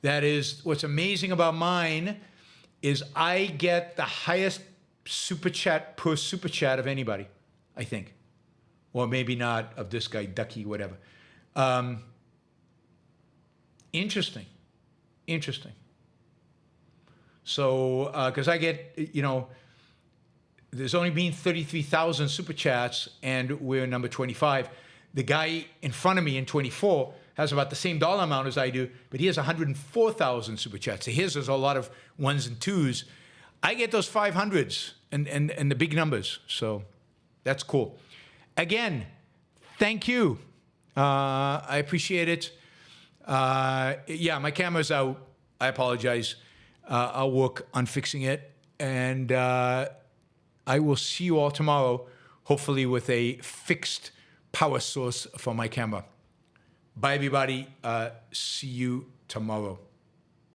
That is, what's amazing about mine is I get the highest super chat per super chat of anybody, I think. Or maybe not of this guy, Ducky, whatever. Interesting. So, because I get, you know, there's only been 33,000 super chats and we're number 25. The guy in front of me in 24 has about the same dollar amount as I do, but he has 104,000 super chats. So his is a lot of ones and twos. I get those 500s and the big numbers. So that's cool. Again, thank you. I appreciate it. Yeah, my camera's out. I apologize. I'll work on fixing it. And I will see you all tomorrow, hopefully with a fixed power source for my camera. Bye, everybody. See you tomorrow.